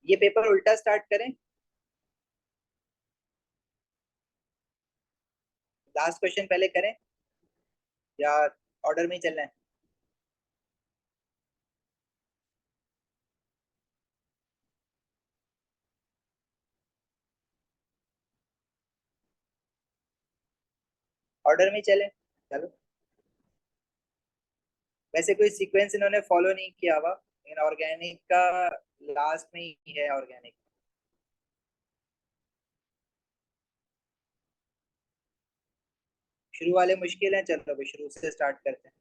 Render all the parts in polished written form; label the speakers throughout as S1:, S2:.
S1: ये पेपर उल्टा स्टार्ट करें, लास्ट क्वेश्चन पहले करें या ऑर्डर में ही चलना है? ऑर्डर में ही चले, चलो। वैसे कोई सीक्वेंस इन्होंने फॉलो नहीं किया हुआ, लेकिन ऑर्गेनिक का लास्ट में ही है ऑर्गेनिक। शुरू वाले मुश्किल हैं, चलो अभी शुरू से स्टार्ट करते हैं।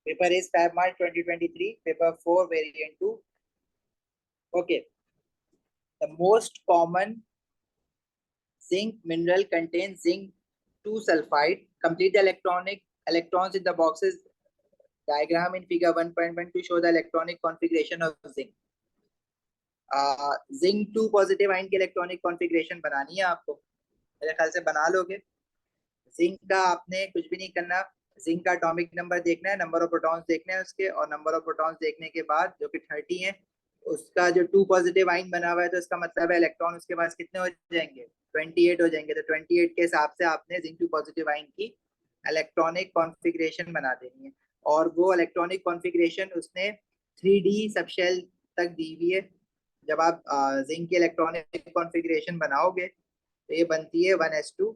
S1: Paper is Feb March 2023, paper 4 variant 2। Okay, the most common zinc mineral contains zinc 2 sulfide. Complete the electronic electrons in the boxes diagram in figure 1.1 to show the electronic configuration of zinc. Zinc 2 positive ion की electronic configuration बनानी है आपको, मेरे ख्याल से बना लोगे। Zinc का आपने कुछ भी नहीं करना, जिंक का एटॉमिक नंबर देखना है, नंबर ऑफ प्रोटॉन्स देखने हैं उसके, और नंबर ऑफ प्रोटॉन्स देखने के बाद जो कि 30 है, उसका जो 2 पॉजिटिव आइन बना हुआ है तो इसका मतलब है इलेक्ट्रॉन उसके पास कितने हो जाएंगे, 28 हो जाएंगे। तो 28 के हिसाब से आपने जिंक 2 पॉजिटिव आइन की इलेक्ट्रॉनिक कॉन्फ़िगरेशन बना देनी है। और वो इलेक्ट्रॉनिक कॉन्फ़िगरेशन उसने 3D सबशेल तक दी हुई है। जब आप जिंक की इलेक्ट्रॉनिक कॉन्फ़िगरेशन बनाओगे तो ये बनती है 1s2,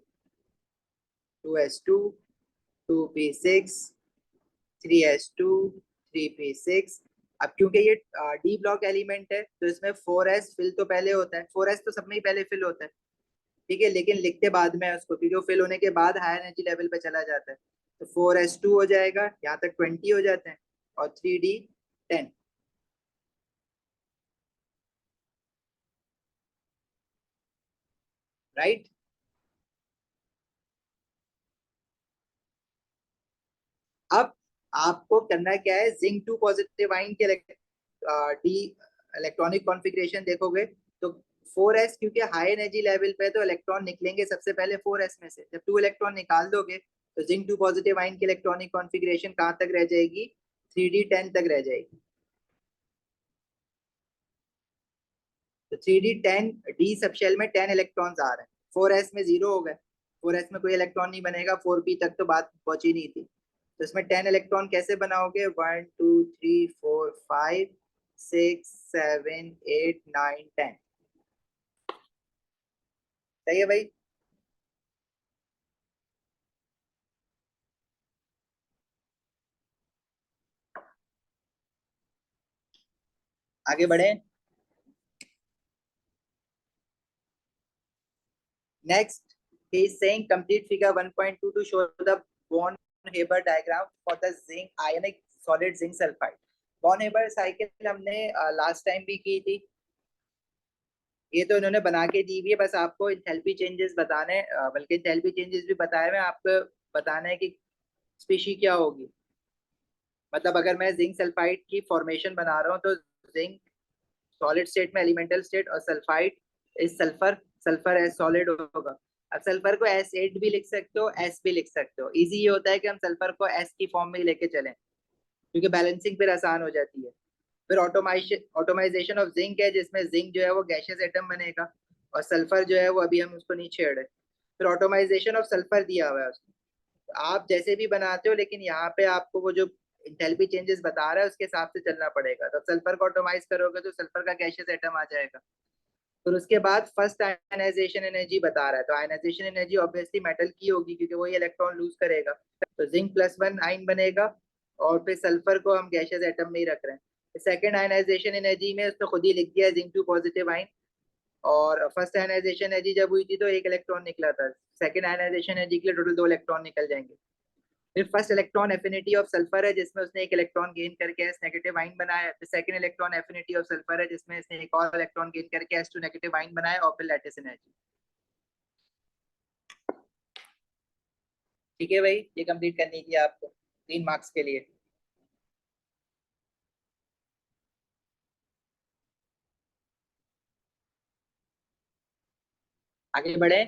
S1: 2s2, 2p6, 3s2, 3p6। अब क्योंकि ये डी ब्लॉक एलिमेंट है तो इसमें 4s फिल तो पहले होता है, 4s तो सब में ही पहले फिल होता है, ठीक है, लेकिन लिखते बाद में है उसको, क्योंकि वो फिल होने के बाद हाई एनर्जी लेवल पे चला जाता है। तो 4s2 हो जाएगा, यहाँ तक 20 हो जाते हैं, और 3d10। राइट। अब आपको करना क्या है, जिंक 2 पॉजिटिव आइन के डी इलेक्ट्रॉनिक कॉन्फ़िगरेशन देखोगे तो 4s क्योंकि हाई एनर्जी लेवल पे है, तो इलेक्ट्रॉन निकलेंगे सबसे पहले 4s में से। जब 2 इलेक्ट्रॉन निकाल दोगे तो जिंक 2 पॉजिटिव आइन की इलेक्ट्रॉनिक कॉन्फ़िगरेशन कहाँ तक रह जाएगी, 3d10 तक रह जाएगी। तो 3d10 डी सब शेल में 10 इलेक्ट्रॉन्स आ रहे हैं, 4s में 0 हो गए, 4s में कोई इलेक्ट्रॉन नहीं बनेगा, 4p तक तो बात पहुंची नहीं थी। तो इसमें 10 इलेक्ट्रॉन कैसे बनाओगे, 1 2 3 4 5 6 7 8 9 10। सही है भाई। आगे बढ़े। Next, he is saying complete figure 1.2 to show the Born Haber diagram for the zinc ionic solid zinc sulfide। Born Haber cycle हमने लास्ट टाइम भी की थी, ये तो इन्होंने बना के दी हुई है, बस आपको इंथैल्पी चेंजेस बताने बल्कि इंथैल्पी चेंजेस भी बताए हुए हैं आपको, बताना है कि स्पीशी क्या होगी। मतलब अगर मैं जिंक सल्फाइड की फॉर्मेशन बना रहा हूँ तो जिंक सॉलिड स्टेट में, एलिमेंटल स्टेट, और सल्फाइड इस सल्फर, सल्फर एस सॉलिड होगा। अब सल्फर को S8 भी लिख सकते हो, S भी लिख सकते हो। इजी ये होता है कि हम सल्फर को S की फॉर्म में ही लेके चलें, क्योंकि बैलेंसिंग फिर आसान हो जाती है। फिर ऑटोमाइजेशन ऑफ जिंक है, जिसमें जिंक जो है वो गैशियस एटम बनेगा, और सल्फर जो है वो अभी हम उसको नहीं छेड़ रहे। फिर ऑटोमाइजेशन ऑफ सल्फर दिया हुआ है उसमें, तो आप जैसे भी बनाते हो, लेकिन यहाँ पे आपको वो जो इंथैल्पी चेंजेस बता रहा है उसके हिसाब से चलना पड़ेगा। तो सल्फर को ऑटोमाइज करोगे तो सल्फर का गैशियस एटम आ जाएगा। फिर उसके बाद फर्स्ट आयनाइजेशन एनर्जी बता रहा है, तो आयनाइजेशन एनर्जी ऑब्वियसली मेटल की होगी, क्योंकि वही इलेक्ट्रॉन लूज करेगा। तो जिंक +1 आइन बनेगा, और फिर सल्फर को हम गैशियस एटम में ही रख रहे हैं। सेकेंड आयनाइजेशन एनर्जी में उसने खुद ही लिख दिया जिंक 2 पॉजिटिव आइन। और फर्स्ट आयनाइजेशन एनर्जी जब हुई थी तो एक इलेक्ट्रॉन निकला था, सेकेंड आयनाइजेशन एनर्जी के लिए टोटल 2 इलेक्ट्रॉन निकल जाएंगे। फिर first electron affinity of sulphur है, जिसमें उसने एक इलेक्ट्रॉन गेन करके एस नेगेटिव आइन बनाया। फिर second electron affinity of sulphur है, जिसमें इसने एक और इलेक्ट्रॉन गेन करके S2 नेगेटिव आइन बनाया, और फिर लैटिस एनर्जी। ठीक है भाई, ये कंप्लीट करनी थी आपको 3 मार्क्स के लिए। आगे बढ़े।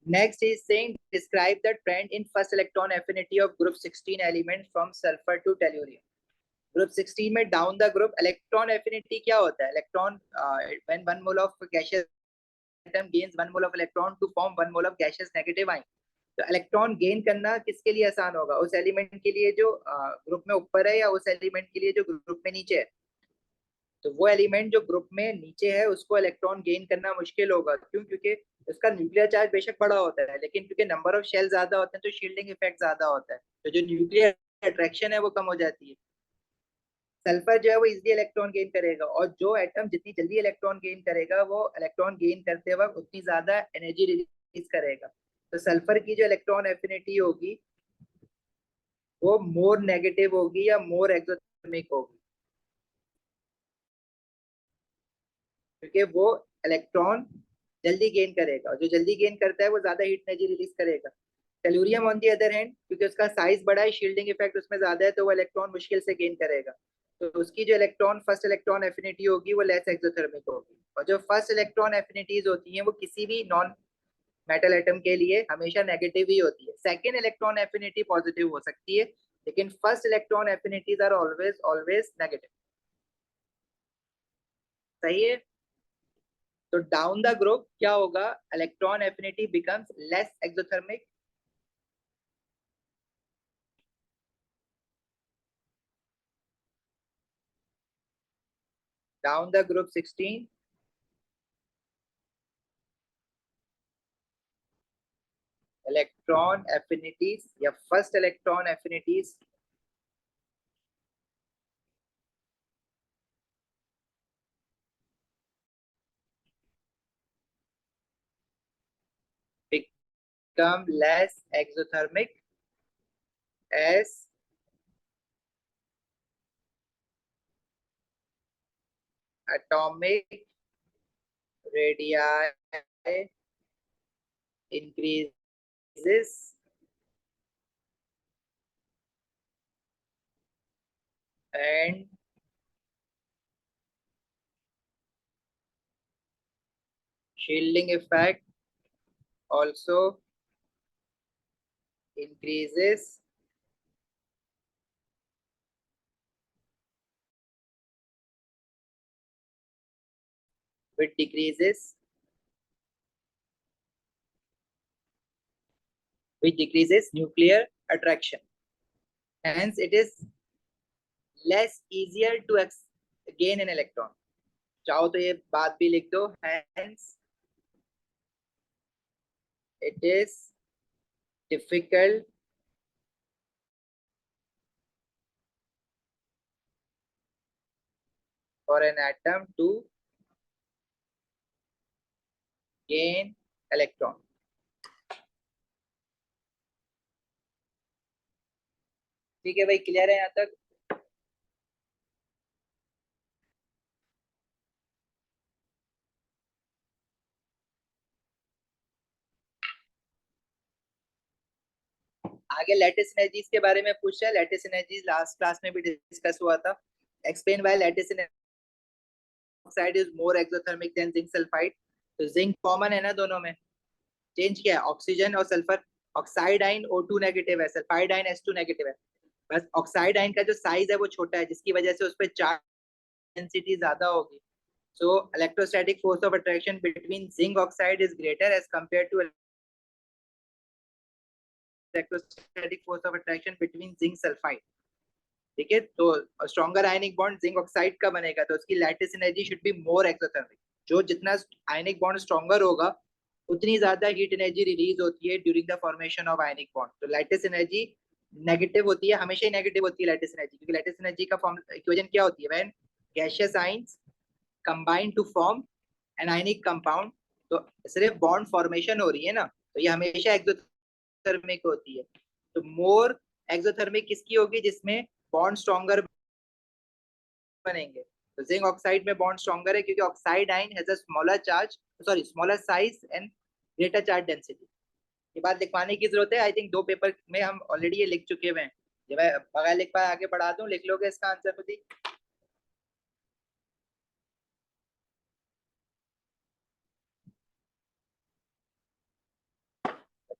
S1: Next is saying describe the trend in first electron affinity of group 16 element from sulfur to tellurium. Group 16 में down the group electron affinity क्या होता है? Electron when one mole of gaseous atom gains one mole of electron to form one mole of gaseous negative ion. तो electron gain करना किसके लिए आसान होगा? उस एलिमेंट के लिए जो ग्रुप में ऊपर है या उस एलिमेंट के लिए जो ग्रुप में नीचे है? तो वो एलिमेंट जो ग्रुप में नीचे है उसको इलेक्ट्रॉन गेन करना मुश्किल होगा। क्यों? क्योंकि उसका न्यूक्लियर चार्ज बेशक बड़ा होता है, लेकिन क्योंकि नंबर ऑफ शेल ज्यादा होते हैं तो शील्डिंग इफेक्ट ज्यादा होता है, तो जो न्यूक्लियर अट्रैक्शन है वो कम हो जाती है। सल्फर जो है वो इजीली इलेक्ट्रॉन गेन करेगा, और जो एटम जितनी जल्दी इलेक्ट्रॉन गेन करेगा वो इलेक्ट्रॉन गेन करते वक्त उतनी ज्यादा एनर्जी रिलीज करेगा। तो सल्फर की जो इलेक्ट्रॉन एफिनिटी होगी वो मोर नेगेटिव होगी या मोर एक्सोथर्मिक होगी, क्योंकि वो इलेक्ट्रॉन जल्दी गेन करेगा, और जो जल्दी गेन करता है वो ज्यादा हीट एनर्जी रिलीज करेगा। Tellurium on the other hand, क्योंकि उसका साइज बड़ा है, शील्डिंग इफेक्ट उसमें ज्यादा है, तो वो इलेक्ट्रॉन मुश्किल से गेन करेगा। तो उसकी जो इलेक्ट्रॉन फर्स्ट इलेक्ट्रॉन एफिनिटी होगी वो लेस एक्सोथर्मिक होगी। और जो फर्स्ट इलेक्ट्रॉन एफिनिटीज होती हैं वो किसी भी नॉन मेटल एटम के लिए हमेशा नेगेटिव ही होती है। सेकेंड इलेक्ट्रॉन एफिनिटी पॉजिटिव हो सकती है, लेकिन first electron affinities are always always negative. सही है? तो डाउन द ग्रुप क्या होगा? Electron affinity becomes less exothermic, down the group 16 electron affinities या first electron affinities become less exothermic as atomic radii increases and shielding effect also increases with decreases nuclear attraction. Hence, it is less easier to gain an electron. चाहो तो ये बात भी लिख दो, hence it is difficult for an atom to gain electron. ठीक है भाई, क्लियर है यहाँ तक? आगे लैटिस एनर्जीज के बारे में पूछ रहा है। लैटिस एनर्जीज लास्ट क्लास में भी डिस्कस हुआ था। Explain why lattice oxide is more exothermic than zinc sulphide. तो जिंक कॉमन है ना दोनों में, चेंज क्या है? ऑक्सीजन और सल्फर। ऑक्साइड आइन O2 नेगेटिव है, सल्फाइड आइन H2 नेगेटिव है। बस ऑक्साइड आइन का जो साइज है वो छोटा है, जिसकी वजह से उस पर चार्ज डेंसिटी ज्यादा होगी। So electrostatic force of attraction between zinc oxide is greater as compare to electrostatic force of attraction between zinc sulphide. ठीक है? तो stronger ionic bond zinc oxide का बनेगा, तो उसकी lattice energy should be more exothermic. जो जितना ionic bond stronger होगा उतनी ज्यादा हीट एनर्जी रिलीज होती है during the formation of ionic bond. तो लैटिस एनर्जी नेगेटिव होती है, हमेशा ही नेगेटिव होती है लैटिस एनर्जी, क्योंकि लैटिस एनर्जी का फॉर्म इक्वेशन क्या होती है? When gaseous ions combine to form an ionic compound. तो सिर्फ बॉन्ड फॉर्मेशन हो रही है ना, तो ये हमेशा एक्सोथर्मिक होती है। तो मोर एक्सोथर्मिक किसकी होगी? जिसमें बॉन्ड स्ट्रॉन्गर बनेंगे। तो जिंक ऑक्साइड में बॉन्ड स्ट्रॉन्गर है, क्योंकि ऑक्साइड आइन has a smaller charge, sorry smaller size and greater charge density. ये बात लिखवाने की जरूरत है, आई थिंक 2 पेपर में हम ऑलरेडी ये लिख चुके हुए हैं। जब मैं बगैर लिख पाए आगे बढ़ा दूं, लिख लोगे इसका आंसर खुद ही?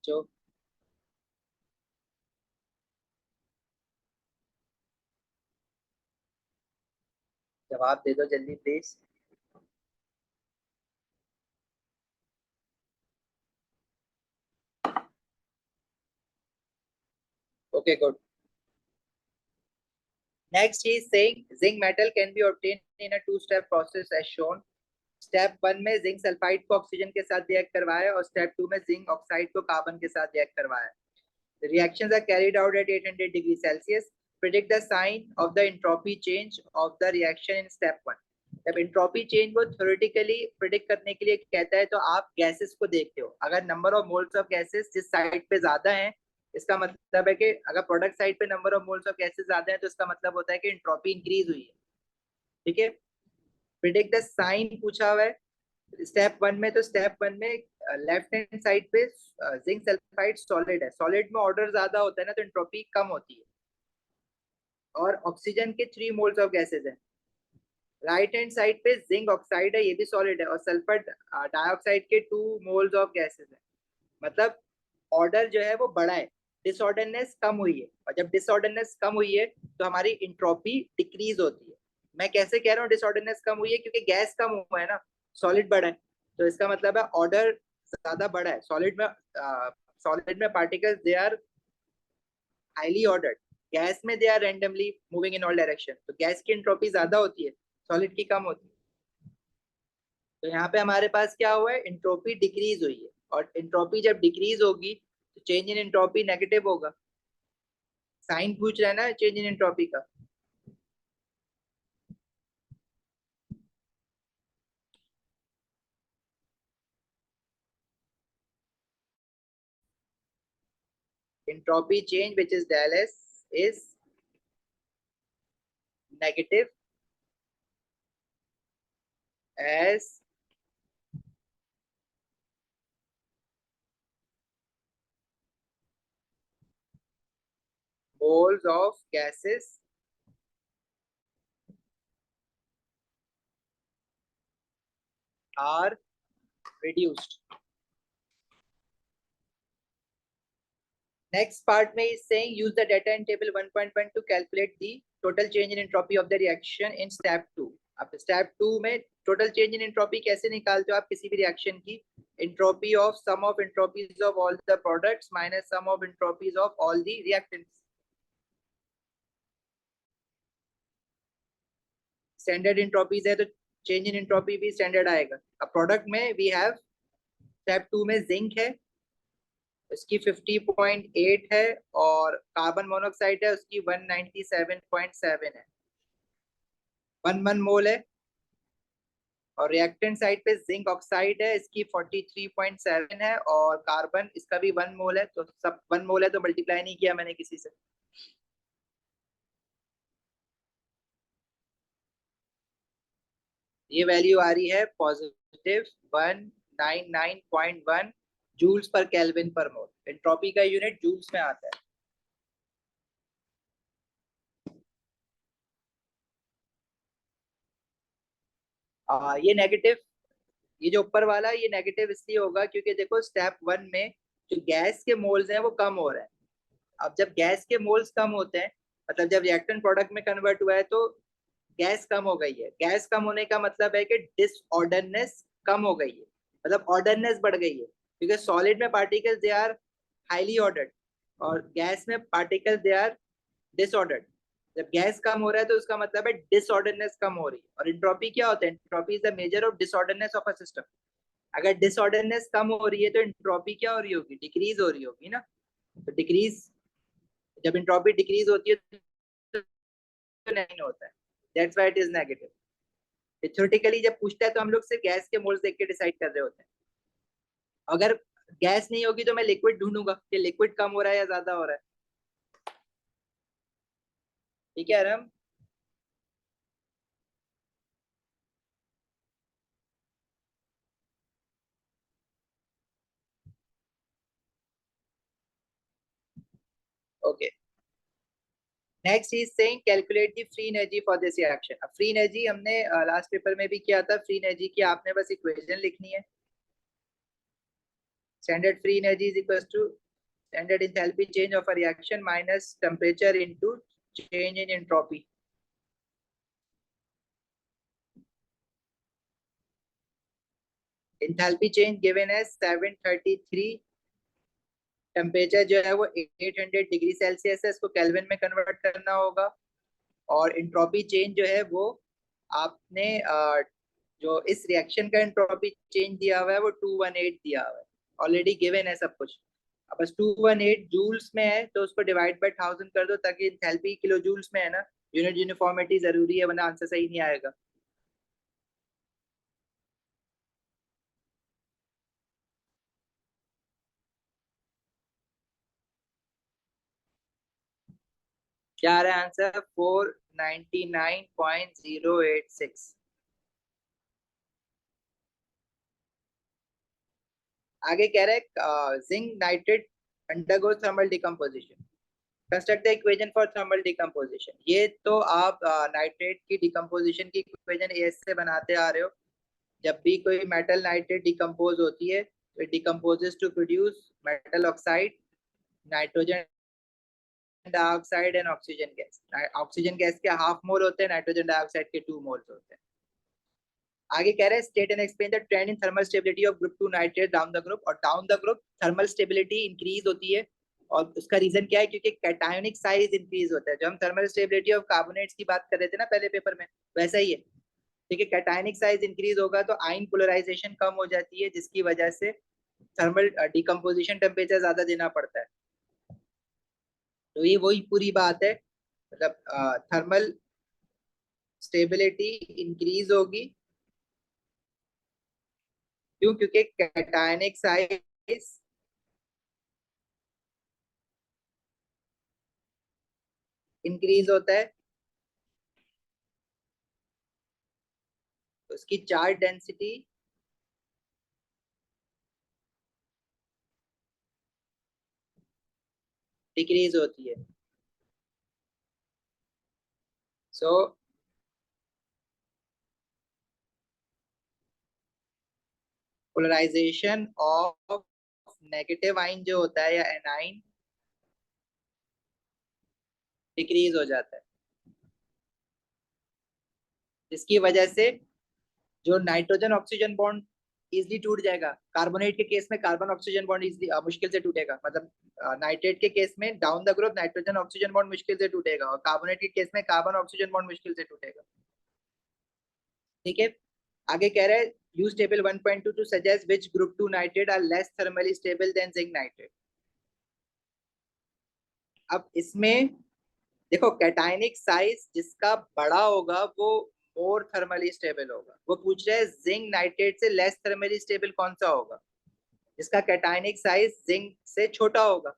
S1: जो जवाब दे दो जल्दी please. Okay good. Next he is saying zinc metal can be obtained in a two step process as shown. Step one में जिंक सल्फाइड को ऑक्सीजन के साथ रिएक्ट करवाया और स्टेप टू में जिंक ऑक्साइड को कार्बन के साथ रिएक्ट करवाया। The reactions are carried out at 800 degrees Celsius. Predict the sign of the entropy change of the reaction in step one. जब entropy change को theoretically predict करने के लिए कहता है तो आप gases को देखते हो। अगर number of moles of gases जिस साइड पे ज्यादा है, इसका मतलब है कि अगर प्रोडक्ट साइड पे number of moles of gases ज्यादा है तो इसका मतलब होता है कि एंट्रोपी इंक्रीज हुई है। ठीक है। प्रिडिक्ट द साइन पूछा हुआ है स्टेप वन में, तो स्टेप वन में लेफ्ट हैंड साइड पे जिंक सल्फाइड सॉलिड है, सॉलिड में ऑर्डर ज्यादा होता है ना तो एंट्रोपी कम होती है। और ऑक्सीजन के 3 मोल्स ऑफ गैसेस है। राइट हैंड साइड पे जिंक ऑक्साइड है, ये भी सॉलिड है, और सल्फर डाइऑक्साइड के 2 मोल्स ऑफ गैसेस है। मतलब ऑर्डर जो है वो बड़ा है, डिसऑर्डरनेस कम हुई है, और जब डिसऑर्डरनेस कम हुई है तो हमारी इंट्रोपी डिक्रीज होती है। मैं कैसे कह रहा हूँ डिसऑर्डरनेस कम हुई है? क्योंकि गैस कम हुआ है ना, सॉलिड बड़ा है, तो इसका मतलब है ऑर्डर ज्यादा बड़ा है। सॉलिड में particles they are highly ordered, gas में they are randomly moving in all direction, तो गैस की एंट्रोपी ज्यादा होती है, सॉलिड की कम होती है। तो यहाँ पे हमारे पास क्या हुआ है, एंट्रोपी डिक्रीज हुई है, और एंट्रोपी जब डिक्रीज होगी तो चेंज इन एंट्रोपी नेगेटिव होगा। साइन पूछ रहा है ना चेंज इन एंट्रोपी का। Entropy change which is del S is negative as moles of gases are reduced. Next part में is saying use the data in table 1.1 to calculate the total change in entropy of the reaction in step 2. अब step 2 में total change in entropy कैसे निकालते हो आप किसी भी reaction की? Entropy of sum of entropies of all the products minus sum of entropies of all the reactants. Standard entropies है तो change in entropy भी standard आएगा। अब product में we have step 2 में zinc है, इसकी 50.8 है, और कार्बन मोनोऑक्साइड है उसकी 197.7 है, 1 मोल है। और रिएक्टेंट साइड पे जिंक ऑक्साइड है, इसकी 43.7 है, और कार्बन इसका भी 1 मोल है, तो सब 1 मोल है तो मल्टीप्लाई नहीं किया मैंने किसी से। ये वैल्यू आ रही है पॉजिटिव 199.1 जूल्स पर केल्विन पर मोल। एंट्रोपी का यूनिट जूल्स में आता है। ये नेगेटिव, ये जो ऊपर वाला ये नेगेटिव इसलिए होगा क्योंकि देखो स्टेप 1 में जो गैस के मोल्स हैं वो कम हो रहे हैं। अब जब गैस के मोल्स कम होते हैं, मतलब जब रिएक्टेंट प्रोडक्ट में कन्वर्ट हुआ है तो गैस कम हो गई है। गैस कम होने का मतलब है कि डिसऑर्डरनेस कम हो गई है, मतलब ऑर्डरनेस बढ़ गई है, क्योंकि सॉलिड में particles they are highly ordered और गैस में पार्टिकल्स दे आर डिसऑर्डर्ड। जब गैस कम हो रहा है तो उसका मतलब है डिसऑर्डरनेस कम हो रही है। और एंट्रोपी क्या होता है? Entropy is the measure of disorderness of a system. अगर डिसऑर्डरनेस कम हो रही है तो एंट्रोपी क्या हो रही होगी? डिक्रीज हो रही होगी ना। तो डिक्रीज, जब एंट्रोपी डिक्रीज होती है तो नहीं होता है, that's why it is negative. Theoretically जब पूछता है तो हम लोग सिर्फ गैस के मोल्स देख के डिसाइड कर रहे होते हैं। अगर गैस नहीं होगी तो मैं लिक्विड ढूंढूंगा कि लिक्विड कम हो रहा है या ज्यादा हो रहा है। ठीक है आराम। Okay, next is saying calculate the free energy for this reaction. अब फ्री एनर्जी हमने लास्ट पेपर में भी किया था। फ्री एनर्जी की आपने बस इक्वेशन लिखनी है। Standard free energy is equals to standard enthalpy change of a reaction minus temperature into change in entropy. Enthalpy change given as 733, temperature जो है वो 800 डिग्री सेल्सियस है, इसको केल्विन में कन्वर्ट करना होगा, और इंट्रोपी चेंज जो है वो आपने जो इस रिएक्शन का इंट्रोपी चेंज दिया हुआ है वो 218 दिया हुआ है, ऑलरेडी गिवन है सब कुछ। अब बस 218 जूल्स में है तो उसको डिवाइड बाय 1000 कर दो, ताकि एंथैल्पी किलो जूल्स में है ना, यूनिट यूनिफॉर्मिटी जरूरी है वरना आंसर सही नहीं आएगा। क्या आ रहा है आंसर? 499.086। आगे कह रहे हैं zinc nitrate undergoes thermal decomposition, construct the equation for thermal decomposition. ये तो आप नाइट्रेट की डिकम्पोजिशन की इक्वेशन एस से बनाते आ रहे हो। जब भी कोई मेटल नाइट्रेट डिकम्पोज होती है तो it decomposes to produce metal oxide, nitrogen dioxide and oxygen gas. Oxygen gas के हाफ मोल होते हैं, नाइट्रोजन डाइऑक्साइड के 2 मोल्स होते हैं। आगे कह रहे हैं state and explain the trend in thermal stability of group 2 nitrate down the group. और down the group thermal stability increase होती है, और उसका रीजन क्या है? क्योंकि कैटायोनिक साइज इंक्रीज होता है। जो हम थर्मल स्टेबिलिटी ऑफ कार्बोनेट्स की बात कर रहे थे ना पहले पेपर में, वैसा ही है। ठीक है, कैटायोनिक साइज इंक्रीज होगा तो आयन पोलराइजेशन कम हो जाती है, जिसकी वजह से थर्मल डिकम्पोजिशन टेम्परेचर ज्यादा देना पड़ता है। तो ये वही पूरी बात है, मतलब थर्मल स्टेबिलिटी इंक्रीज होगी। क्यों? क्योंकि कैटायनिक साइज इंक्रीज होता है, तो उसकी चार्ज डेंसिटी डिक्रीज होती है। सो पोलराइजेशन ऑफ नेगेटिव आइन जो होता है या एनाइन डिक्रीज हो जाता है, जिसकी वजह से जो नाइट्रोजन ऑक्सीजन बॉन्ड इजिली टूट जाएगा। कार्बोनेट के केस में कार्बन ऑक्सीजन बॉन्ड इजिली मुश्किल से टूटेगा, मतलब नाइट्रेट के केस में down the group nitrogen oxygen bond मुश्किल से टूटेगा, और कार्बोनेट के केस में कार्बन ऑक्सीजन बॉन्ड मुश्किल से टूटेगा। ठीक है, आगे कह रहे हैं use table 1.2 to suggest which group 2 nitrate are less thermally stable than zinc nitrate. अब इसमें देखो, कैटायनिक साइज जिसका बड़ा होगा वो मोर थर्मली स्टेबल होगा। वो पूछ रहे हैं जिंक नाइट्रेट से लेस थर्मली स्टेबल कौन सा होगा? जिसका कैटायनिक साइज जिंक से छोटा होगा।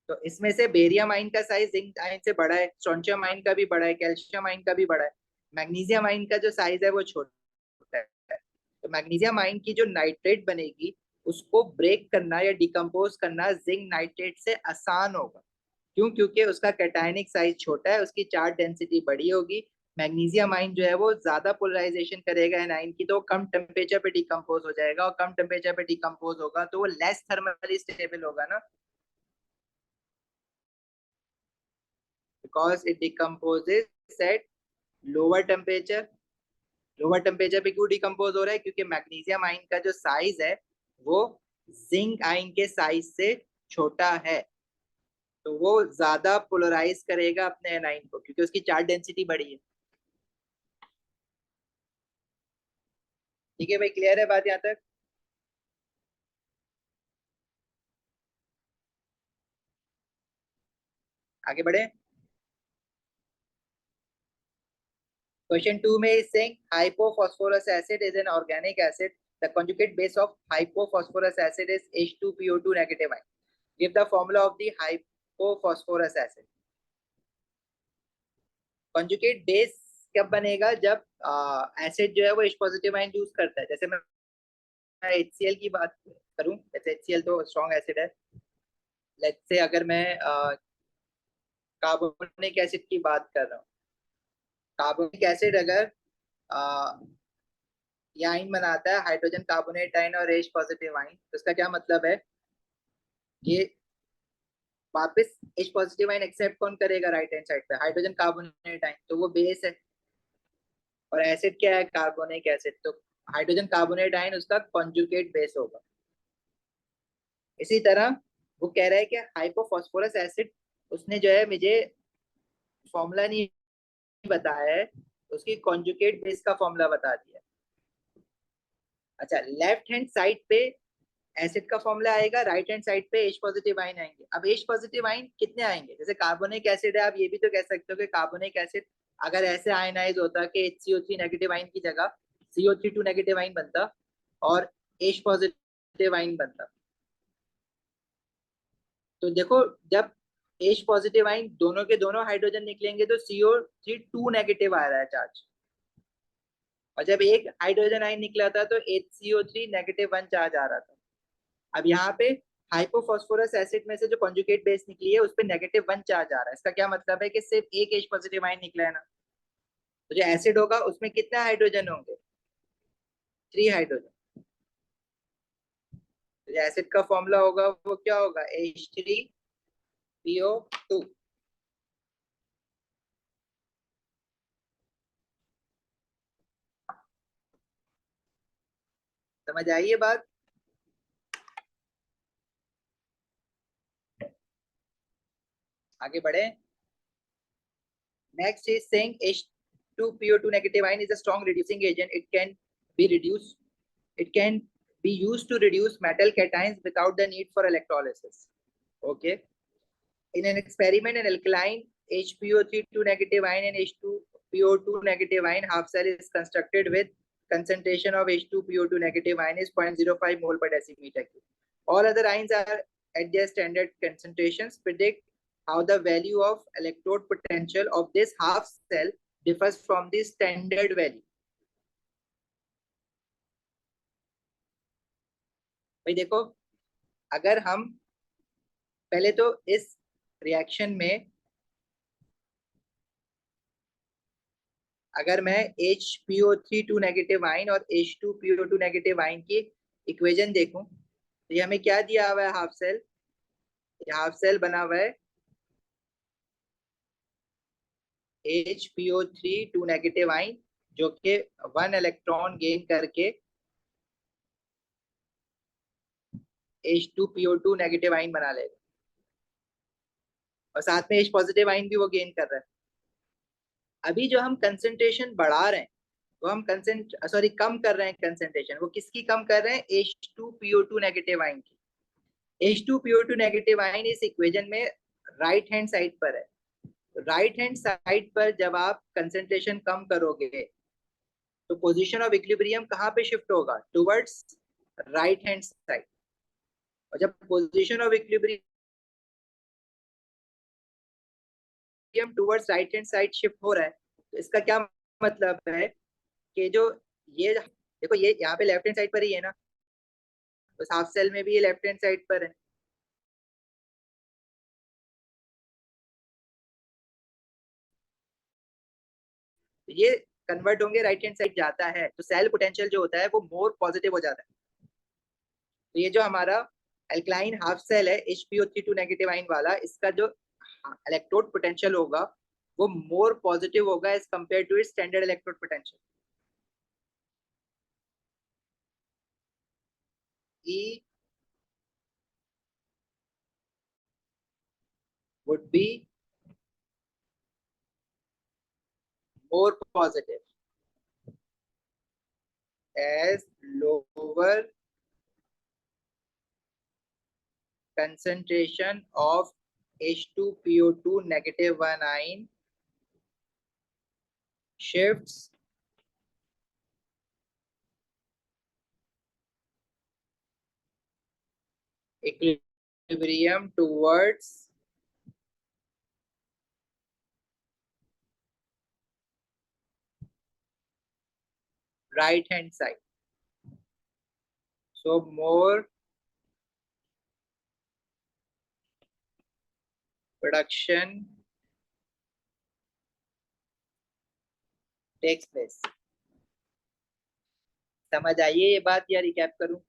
S1: तो इसमें से बेरियम आइन का साइज जिंक आइन से बड़ा है, स्ट्रोंशियम आइन का भी बड़ा है, कैल्शियम आइन का भी बड़ा है। मैग्नीशियम आइन का जो साइज है वो छोटा है। तो मैग्नीशियम आइन की जो नाइट्रेट बनेगी उसको ब्रेक करना या डिकम्पोज करना जिंक नाइट्रेट से आसान होगा। क्यों? क्योंकि उसका कैटायनिक साइज छोटा है, उसकी चार्ज डेंसिटी बड़ी होगी। मैग्नीशियम आइन जो है वो ज्यादा पोलराइजेशन करेगा एनाइन की, तो कम टेम्परेचर पे डिकम्पोज हो जाएगा, और कम टेम्परेचर पे डिकम्पोज होगा तो वो लेस थर्मली स्टेबल होगा ना, because it decomposes at lower temperature. Lower temperature पे क्यों डिकम्पोज हो रहा है? क्योंकि मैग्नीशियम आइन का जो साइज है वो जिंक आइन के साइज से छोटा है, तो वो ज्यादा पोलराइज करेगा अपने एनाइन को, क्योंकि उसकी चार्ज डेंसिटी बड़ी है। ठीक है भाई, क्लियर है बात यहाँ तक? आगे बढ़े। क्वेश्चन 2 में is saying hypophosphorous acid is an organic acid, the conjugate base of hypophosphorus acid is H2PO2 negative ion. Give the formula of the hypophosphorus acid. conjugate base कब बनेगा? जब एसिड जो है वो H पॉजिटिव आयन यूज करता है। जैसे मैं HCl की बात करूं, जैसे HCl तो स्ट्रॉन्ग एसिड है। लेट्स से अगर मैं कार्बोनिक एसिड की बात कर रहा हूँ, कार्बोनिक एसिड अगर ये आयन बनाता है हाइड्रोजन कार्बोनेट आयन और H पॉजिटिव आयन। तो इसका क्या मतलब है, ये वापस H पॉजिटिव आयन एक्सेप्ट कौन करेगा राइट हैंड साइड पे, हाइड्रोजन कार्बोनेट आयन, तो वो बेस है। और एसिड क्या है, कार्बोनिक एसिड, तो हाइड्रोजन कार्बोनेट आयन उसका कॉन्जुगेट बेस होगा। इसी तरह वो कह रहा है कि हाइपोफॉस्फोरस एसिड, उसने जो है मुझे फॉर्मूला नहीं बताया है, उसकी कॉन्जुगेट बेस का फॉर्मूला बता दिया। अच्छा, लेफ्ट हैंड साइड पे एसिड का फॉर्मूला आएगा, राइट हैंड साइड पे H पॉजिटिव आयन आएंगे। अब H पॉजिटिव आयन कितने आएंगे, जैसे कार्बोनिक एसिड है, आप ये भी तो कह सकते हो कि कार्बोनिक एसिड अगर ऐसे आयनाइज होता कि HCO3 नेगेटिव आयन की जगह CO32 नेगेटिव आयन बनता और H पॉजिटिव आयन बनता। तो देखो, जब H पॉजिटिव आयन दोनों के दोनों हाइड्रोजन निकलेंगे तो CO3 2 नेगेटिव आ रहा है चार्ज, और जब एक हाइड्रोजन आयन निकला था तो HCO3 नेगेटिव 1 चार्ज आ रहा था। अब यहाँ पे हाइपोफॉस्फोरस एसिड में से जो कॉन्जुगेट बेस निकली है उस पर -1 चार्ज आ रहा है। इसका क्या मतलब है कि सिर्फ एक H पॉजिटिव आयन निकला है ना, तो जो एसिड होगा उसमें कितने हाइड्रोजन होंगे, 3 हाइड्रोजन। तो जो एसिड का फॉर्मूला होगा वो क्या होगा, H3PO2। समझ आई ये बात। आगे बढ़े। Next is saying H2PO2 negative ion is a strong reducing agent. It can be reduced. It can be used to reduce metal cations without the need for electrolysis. Okay. In an experiment, an alkaline HPO3 negative ion and H2PO2 negative ion half cell is constructed with concentration of H2PO2 negative ion is 0.05 mole per decimeter cube. All other ions are at their standard concentrations. Predict how the value of electrode potential of this half cell differs from the standard value. भाई देखो, अगर हम पहले तो इस reaction में अगर मैं HPO3 नेगेटिव आयन और H2PO2 नेगेटिव आयन की इक्वेशन देखूं तो ये हमें क्या दिया हुआ है, हाफ सेल। ये हाफ सेल बना हुआ है HPO3 नेगेटिव आयन जो कि 1 इलेक्ट्रॉन गेन करके H2PO2 नेगेटिव आयन बना लेगा, और साथ में H पॉजिटिव आयन भी वो गेन कर रहा है। अभी जो हम कंसेंट्रेशन बढ़ा रहे हैं वो हम कम कर रहे हैं कंसेंट्रेशन, वो किसकी कम कर रहे हैं, H2PO2 नेगेटिव आयन की। H2PO2 नेगेटिव आयन इस इक्वेशन में राइट हैंड साइड पर है। राइट हैंड साइड पर जब आप कंसेंट्रेशन कम करोगे तो पोजीशन ऑफ इक्विलिब्रियम कहाँ पे शिफ्ट होगा, टुवर्ड्स राइट हैंड साइड। और जब position of equilibrium towards right hand side shift हो रहा है तो इसका क्या मतलब है कि जो ये देखो, ये यहाँ पे लेफ्ट हैंड साइड पर ही है ना, तो हाफ सेल में भी ये लेफ्ट हैंड साइड पर है। तो ये कन्वर्ट होंगे, राइट हैंड साइड जाता है तो सेल पोटेंशियल जो होता है वो मोर पॉजिटिव हो जाता है। तो ये जो हमारा एल्कलाइन हाफ सेल है HPO3 नेगेटिव आयन वाला, इसका जो इलेक्ट्रोड पोटेंशियल होगा वो मोर पॉजिटिव होगा as compare to its standard electrode potential. E would be more positive as lower concentration of H2PO2 negative 1 ion shifts equilibrium towards right hand side. So more production takes place. समझ आइए ये बात या recap करूं?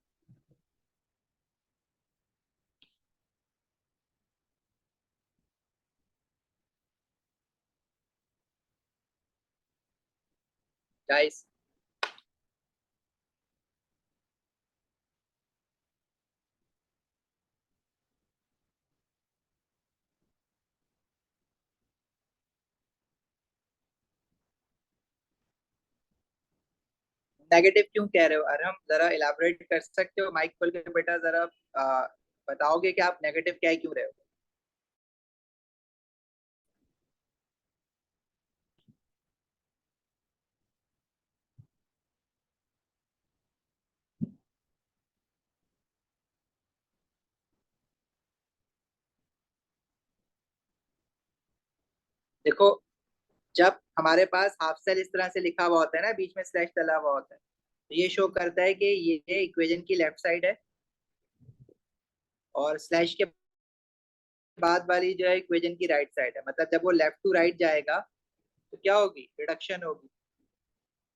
S1: Guys, negative क्यों कह रहे हो? अरे हम जरा इलाबोरेट कर सकते हो? माइक खोल के बेटा जरा बताओगे कि आप नेगेटिव कह क्यों रहे हो? देखो, जब हमारे पास हाफ सेल इस तरह से लिखा हुआ होता है ना, बीच में स्लैश डला हुआ होता है, तो ये शो करता है कि ये इक्वेशन की लेफ्ट साइड है, और स्लैश के बाद वाली जो है इक्वेशन की राइट साइड है। मतलब जब वो लेफ्ट टू राइट जाएगा तो क्या होगी? रिडक्शन होगी,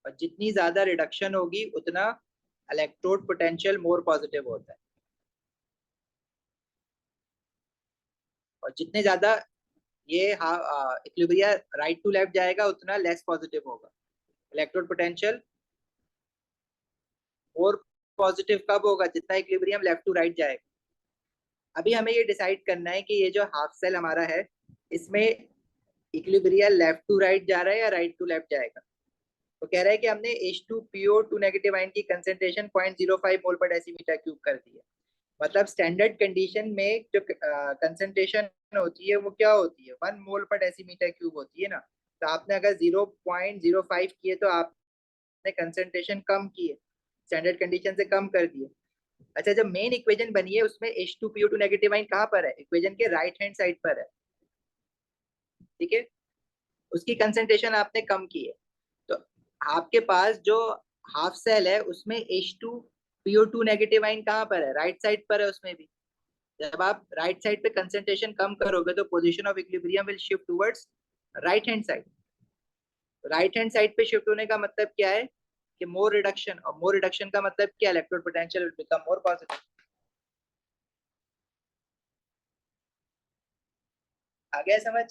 S1: और जितनी ज्यादा रिडक्शन होगी उतना इलेक्ट्रोड पोटेंशियल मोर पॉजिटिव होता है, और जितने ज्यादा ये इक्विलिब्रिया राइट टू लेफ्ट जाएगा उतना लेस पॉजिटिव होगा। इलेक्ट्रोड पोटेंशियल मोर पॉजिटिव कब होगा? जितना इक्विलिब्रियम लेफ्ट टू राइट जाएगा। अभी हमें ये डिसाइड करना है कि ये जो हाफ सेल हमारा है, इसमें इक्विलिब्रिया लेफ्ट टू राइट जा रहा है या राइट टू लेफ्ट जाएगा। तो कह रहा है कि हमने H2PO2 नेगेटिव आयन की कंसेंट्रेशन 0.05 मोल पर डेसीमीटर क्यूब कर दी है। मतलब स्टैंडर्ड कंडीशन में जो कंसेंट्रेशन होती है वो क्या होती है? 1 मोल पर डेसीमीटर क्यूब होती है ना। तो आपने अगर 0.05 किए तो आपने कंसेंट्रेशन कम की है, स्टैंडर्ड कंडीशन से कम कर दिए। अच्छा, जब मेन इक्वेशन बनी है उसमें H2PO2 नेगेटिव आयन कहाँ पर है? इक्वेशन के राइट हैंड साइड पर है, ठीक है। उसकी कंसेंट्रेशन आपने कम की है। तो आपके पास जो हाफ सेल है उसमें H2PO2 नेगेटिव आयन कहाँ पर है? राइट साइड पर है उसमें भी। जब आप राइट साइड पे कंसेंट्रेशन कम करोगे तो position of equilibrium will shift towards right hand side. Right hand side पे शिफ्ट होने का मतलब क्या है? कि मोर रिडक्शन, और मोर रिडक्शन का मतलब क्या? Electrode potential will become more positive. आ गया समझ?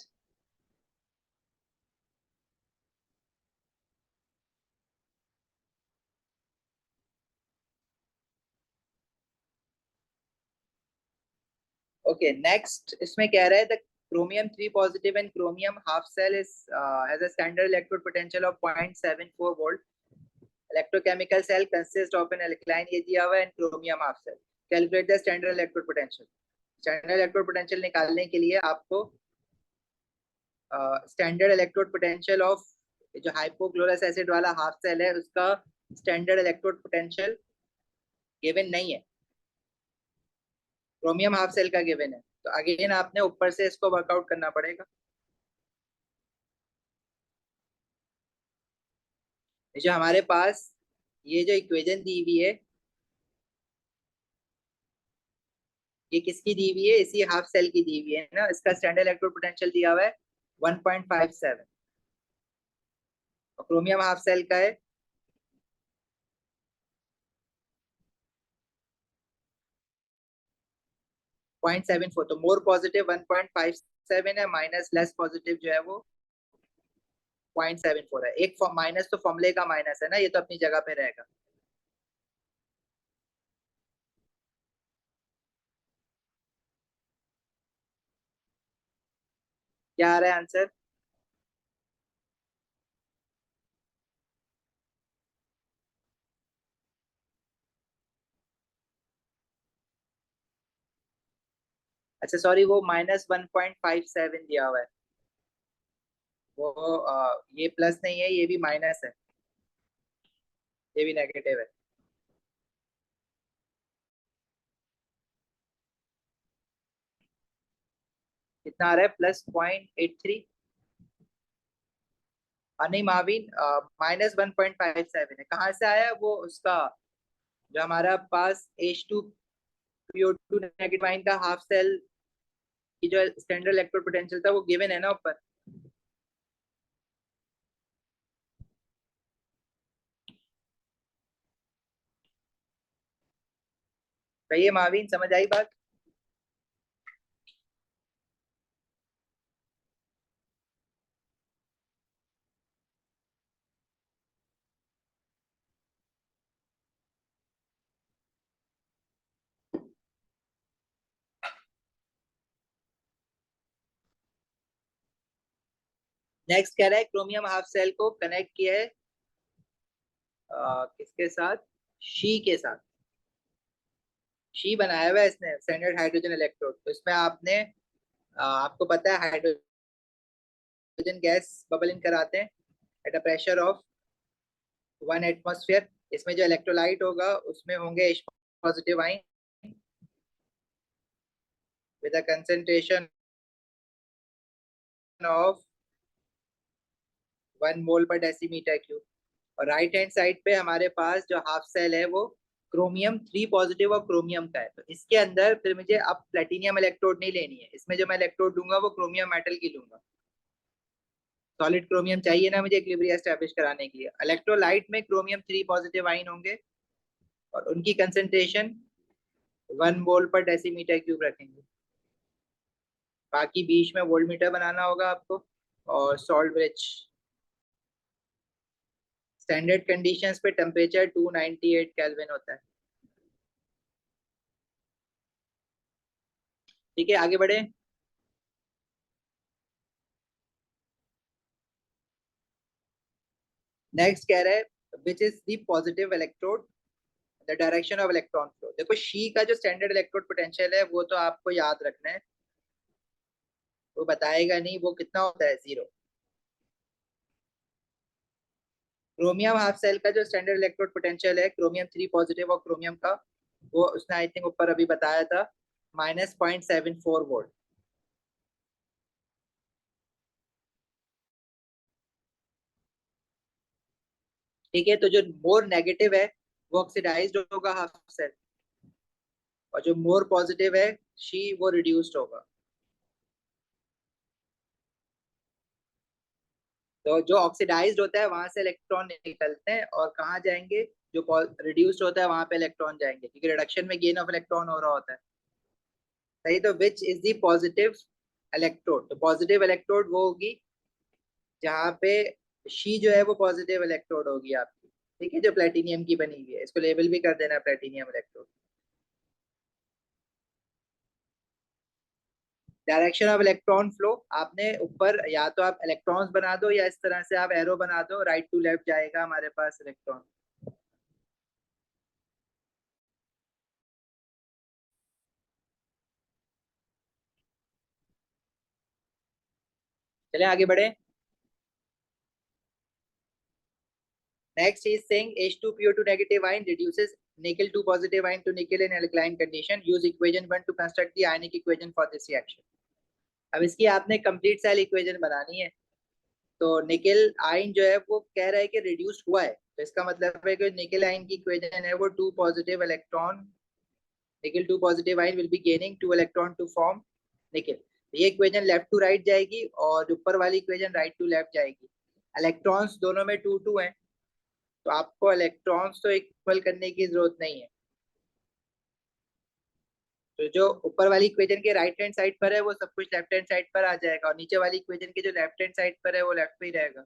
S1: ओके, नेक्स्ट इसमें कह रहा है the chromium 3 positive and chromium half cell is has a standard electrode potential of 0.74 volt. Electrochemical cell consists of an alkaline, ये दिया हुआ है, and chromium half cell. Calculate the standard electrode potential. Standard electrode potential निकालने के लिए आपको standard electrode potential of जो hypochlorous acid वाला हाफ सेल है उसका स्टैंडर्ड इलेक्ट्रोड पोटेंशियल गिवन नहीं है, क्रोमियम हाफ सेल का गिवन है। तो अगेन आपने ऊपर से इसको वर्कआउट करना पड़ेगा। जो हमारे पास ये जो इक्वेशन दी हुई है, ये किसकी दी हुई है? इसी हाफ सेल की दी हुई है ना। इसका स्टैंडर्ड इलेक्ट्रोड पोटेंशियल दिया हुआ है 1.57, और क्रोमियम हाफ सेल का है 0.74। तो मोर पॉजिटिव 1.57 है, माइनस लेस पॉजिटिव जो है वो 0.74 है। एक माइनस तो फॉर्मूले का माइनस है ना, ये तो अपनी जगह पे रहेगा। क्या आ रहा है आंसर? अच्छा सॉरी, वो -1.57 दिया हुआ है। वो ये प्लस नहीं है, ये भी माइनस है, ये भी नेगेटिव है। कितना आ रहा है? +0.83। नहीं माविन, -1.57 है। कहाँ से आया वो? उसका जो हमारा पास H2PO2 नेगेटिव आयन का हाफ सेल की जो स्टैंडर्ड इलेक्ट्रोड पोटेंशियल था वो गिवन है ना ऊपर। कहिए माविन, समझ आई बात? नेक्स्ट कह रहा है क्रोमियम हाफ सेल को कनेक्ट किया है किसके साथ? शी के साथ। शी बनाया हुआ है इसने स्टैंडर्ड हाइड्रोजन इलेक्ट्रोड। तो इसमें आपको पता है हाइड्रोजन गैस बबल इन कराते हैं at a pressure of 1 atmosphere. इसमें जो इलेक्ट्रोलाइट होगा उसमें होंगे H positive ion with a concentration of 1 मोल पर डेसीमीटर क्यूब। और राइट हैंड साइड पे हमारे पास जो हाफ सेल है वो क्रोमियम 3 पॉजिटिव और क्रोमियम का है। तो इसके अंदर फिर मुझे अब प्लेटिनियम इलेक्ट्रोड नहीं लेनी है, इसमें जो मैं इलेक्ट्रोड लूंगा वो क्रोमियम मेटल की लूंगा। सॉलिड क्रोमियम चाहिए ना मुझे इक्विलिब्रियम एस्टैब्लिश कराने के लिए। इलेक्ट्रोलाइट में क्रोमियम 3 पॉजिटिव आयन होंगे और उनकी कंसेंट्रेशन 1 मोल पर डेसीमीटर क्यूब रखेंगे। बाकी बीच में वोल्टमीटर बनाना होगा आपको और सॉल्ट ब्रिज। स्टैंडर्ड कंडीशंस पे टेम्परेचर 298 केल्विन होता है। ठीक है, आगे बढ़े। नेक्स्ट कह रहा है which is the positive electrode the direction of electron flow. देखो शी का जो स्टैंडर्ड इलेक्ट्रोड पोटेंशियल है वो तो आपको याद रखना है, वो बताएगा नहीं वो कितना होता है, 0। क्रोमियम हाफ सेल का जो स्टैंडर्ड इलेक्ट्रोड पोटेंशियल है क्रोमियम 3 पॉजिटिव और क्रोमियम का, वो उसने आई थिंक ऊपर अभी बताया था, -0.74 वोल्ट। ठीक है, तो जो मोर नेगेटिव है वो ऑक्सीडाइज्ड होगा हाफ सेल, और जो मोर पॉजिटिव है शी वो रिड्यूस्ड होगा। तो जो ऑक्सीडाइज्ड होता है वहां से इलेक्ट्रॉन निकलते हैं और कहाँ जाएंगे, जो रिड्यूस्ड होता है वहां पे इलेक्ट्रॉन जाएंगे, क्योंकि रिडक्शन में गेन ऑफ इलेक्ट्रॉन हो रहा होता है। सही, तो which is the positive electrode. तो पॉजिटिव इलेक्ट्रोड वो होगी जहाँ पे शी जो है वो पॉजिटिव इलेक्ट्रोड होगी आपकी। ठीक है, जो प्लेटिनियम की बनी हुई है, इसको लेबल भी कर देना platinum electrode. Direction of electron flow, आपने ऊपर या तो आप इलेक्ट्रॉन्स बना दो या इस तरह से आप एरो बना दो, राइट टू लेफ्ट जाएगा हमारे पास इलेक्ट्रॉन। चले आगे बढ़े। Next is saying H2PO2 negative ion reduces nickel 2 positive ion to nickel in alkaline condition. Use equation 1 to construct the ionic equation for this reaction. अब इसकी आपने कंप्लीट सेल इक्वेशन बनानी है। तो निकेल आयन जो है वो कह रहा है कि रिड्यूस्ड हुआ है, तो इसका मतलब है कि निकेल आयन की इक्वेशन है वो 2 positive electron, nickel 2 positive ion will be gaining 2 electron to form nickel. ये इक्वेशन लेफ्ट टू राइट जाएगी और ऊपर वाली इक्वेशन राइट टू लेफ्ट जाएगी। इलेक्ट्रॉन्स दोनों में 2 2 है, तो आपको इलेक्ट्रॉन्स तो इक्वल करने की जरूरत नहीं है। तो जो ऊपर वाली इक्वेशन के राइट हैंड साइड पर है वो सब कुछ लेफ्ट हैंड साइड पर आ जाएगा, और नीचे वाली इक्वेशन के जो लेफ्ट हैंड साइड पर है वो लेफ्ट पे ही रहेगा।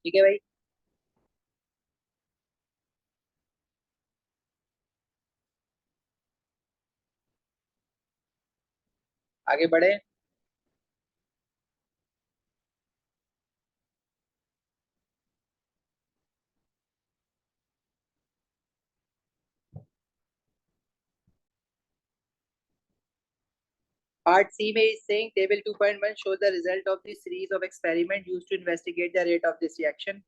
S1: ठीक है भाई, आगे बढ़े। पार्ट सी में is saying table 2.1 shows the result of the series of experiment used to investigate the rate of this reaction।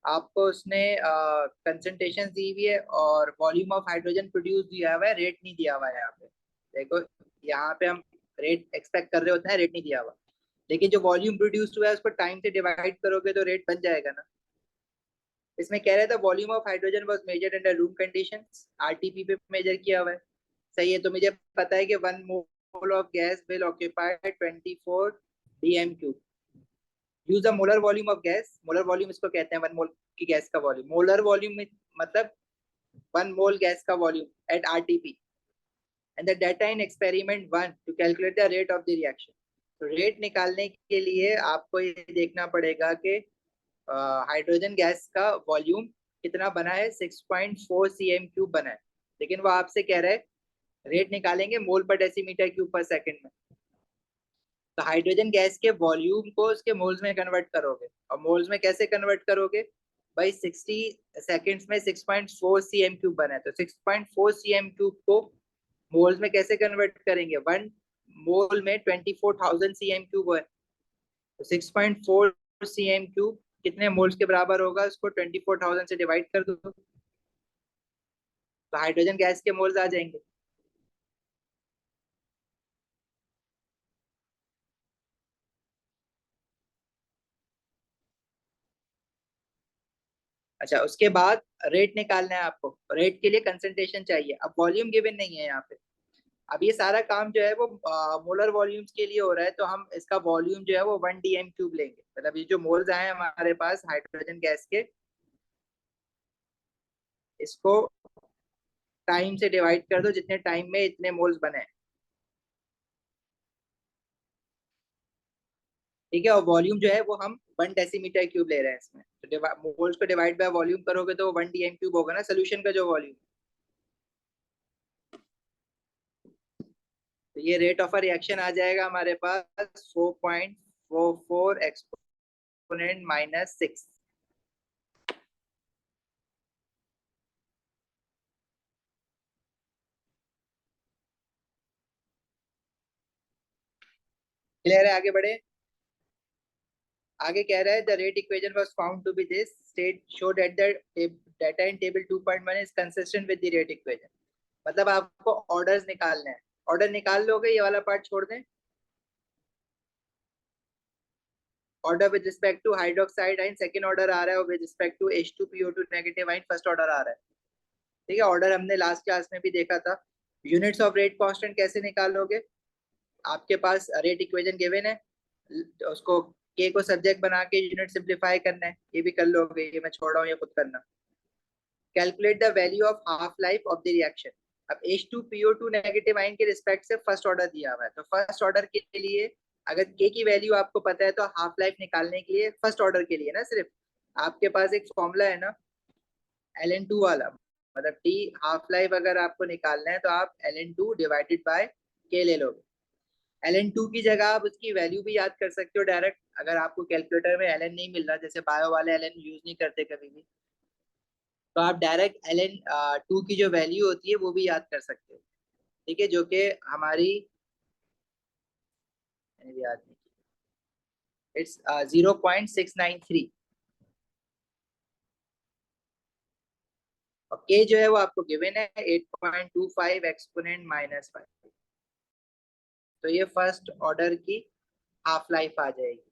S1: आपको उसने कंसंट्रेशन दी हुई है और वॉल्यूम ऑफ हाइड्रोजन प्रोड्यूस दिया हुआ है, रेट नहीं दिया हुआ है यहाँ पे। देखो, यहाँ पे हम रेट एक्सपेक्ट कर रहे होते हैं, रेट नहीं दिया हुआ, लेकिन जो वॉल्यूम प्रोड्यूस्ड हुआ है उसको टाइम से डिवाइड करोगे तो रेट बन जाएगा ना। इसमें कह रहा था volume of hydrogen was measured under room conditions, RTP पे मेजर किया हुआ है। सही है, तो मुझे पता है कि 1 mole of gas will occupy 24 DM cube. Use the molar volume of gas. Molar volume इसको कहते हैं, 1 मोल की गैस का वॉल्यूम। मोलर वॉल्यूम मतलब 1 मोल गैस का volume at RTP and the data in experiment 1 to calculate the rate of the reaction. तो rate निकालने के लिए आपको ये देखना पड़ेगा कि हाइड्रोजन गैस का वॉल्यूम कितना बना है, 6.4 सीएम क्यूब बना है। लेकिन वो आपसे कह रहा है रेट निकालेंगे मोल पर डेसीमीटर क्यूब पर सेकंड में। तो हाइड्रोजन गैस के वॉल्यूम को उसके मोल्स में कन्वर्ट करोगे, और मोल्स में कैसे कन्वर्ट करोगे भाई, 60 सेकंड्स में 6.4 सीएम क्यूब बना है, तो 6.4 सीएम क्यूब को मोल्स में कैसे कन्वर्ट करेंगे, 1 मोल में 24,000 सीएम क्यूब है, तो 6.4 सीएम क्यूब कितने मोल्स के बराबर होगा, उसको 24,000 से डिवाइड कर दो तो हाइड्रोजन गैस के मोल्स आ जाएंगे। अच्छा, उसके बाद रेट निकालना है आपको। रेट के लिए कंसंट्रेशन चाहिए, अब वॉल्यूम गिवन नहीं है यहाँ पे। अब ये सारा काम जो है वो मोलर वॉल्यूम्स के लिए हो रहा है, तो हम इसका वॉल्यूम जो है वो 1 डीएम क्यूब लेंगे। मतलब ये जो मोल्स आए हैं हमारे पास हाइड्रोजन गैस के, इसको टाइम से डिवाइड कर दो, जितने टाइम में इतने मोल्स बने। ठीक है, और वॉल्यूम जो है वो हम 1 डेसीमीटर क्यूब ले रहे हैं इसमें, तो मोल्स को डिवाइड बाय वॉल्यूम करोगे तो 1 डीएम क्यूब होगा ना सोल्यूशन का जो वॉल्यूम। तो ये रेट ऑफ अ रिएक्शन आ जाएगा हमारे पास 4.44 एक्सपोनेंट -6। क्लियर है, आगे बढ़े। आगे कह रहा है the rate equation was found to be this state show that the data in table 2.1 is consistent with the rate equation. मतलब आपको ऑर्डर्स निकालने हैं, ऑर्डर निकाल लोगे, ये वाला पार्ट छोड़ दें। Order with respect to hydroxide ion second order आ रहा है, और with respect to H2PO2 negative ion first order आ रहा है। ठीक है, ऑर्डर हमने लास्ट क्लास में भी देखा था। यूनिट्स ऑफ रेट कांस्टेंट कैसे निकालोगे, आपके पास रेट इक्वेशन गिवन है, उसको के को सब्जेक्ट बना के यूनिट सिंप्लीफाई करना है, ये भी कर लोगे, ये मैं छोड़ रहा हूँ, ये खुद करना। Calculate the value of half life of the reaction. अब H2PO2 नेगेटिव आयन के रिस्पेक्ट से फर्स्ट ऑर्डर दिया हुआ है, तो फर्स्ट ऑर्डर के लिए अगर के की वैल्यू आपको पता है, तो हाफ लाइफ निकालने के लिए फर्स्ट ऑर्डर के लिए ना, सिर्फ आपके पास एक फॉर्मूला है ना, Ln2 वाला। मतलब टी हाफ लाइफ अगर आपको निकालना है तो आप Ln2 डिवाइडेड बाय के ले लोगे। Ln2 की जगह आप उसकी वैल्यू भी याद कर सकते हो डायरेक्ट, अगर आपको कैलकुलेटर में Ln नहीं मिल रहा, जैसे बायो वाले Ln यूज नहीं करते कभी भी, तो आप डायरेक्ट Ln2 की जो वैल्यू होती है वो भी याद कर सकते हो। ठीक है, जो कि हमारी, मैंने भी याद नहीं की, इट्स 0.693। और के जो है वो आपको गिवन है 8.25 एक्सपोनेंट -5। तो ये फर्स्ट ऑर्डर की हाफ लाइफ आ जाएगी।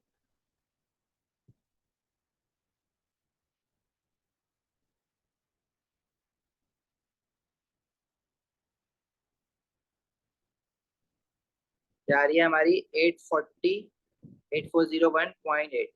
S1: जा रही है हमारी 8401.8।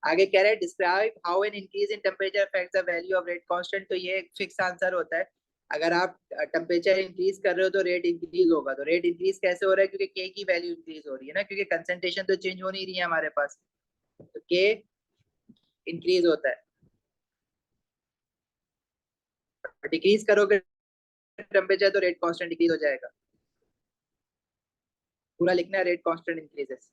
S1: आगे कह रहे हैं describe how an increase in temperature affects the value of rate constant. तो ये एक फिक्स आंसर होता है, अगर आप टेम्परेचर इंक्रीज कर रहे हो तो रेट इंक्रीज होगा। तो रेट इंक्रीज कैसे हो रहा है, क्योंकि के की वैल्यू इंक्रीज हो रही है ना, क्योंकि कंसंट्रेशन तो चेंज हो नहीं रही है हमारे पास, तो के इंक्रीज होता है। डिक्रीज करोगे टेम्परेचर तो रेट कांस्टेंट डिक्रीज हो जाएगा। पूरा लिखना है, rate constant increases.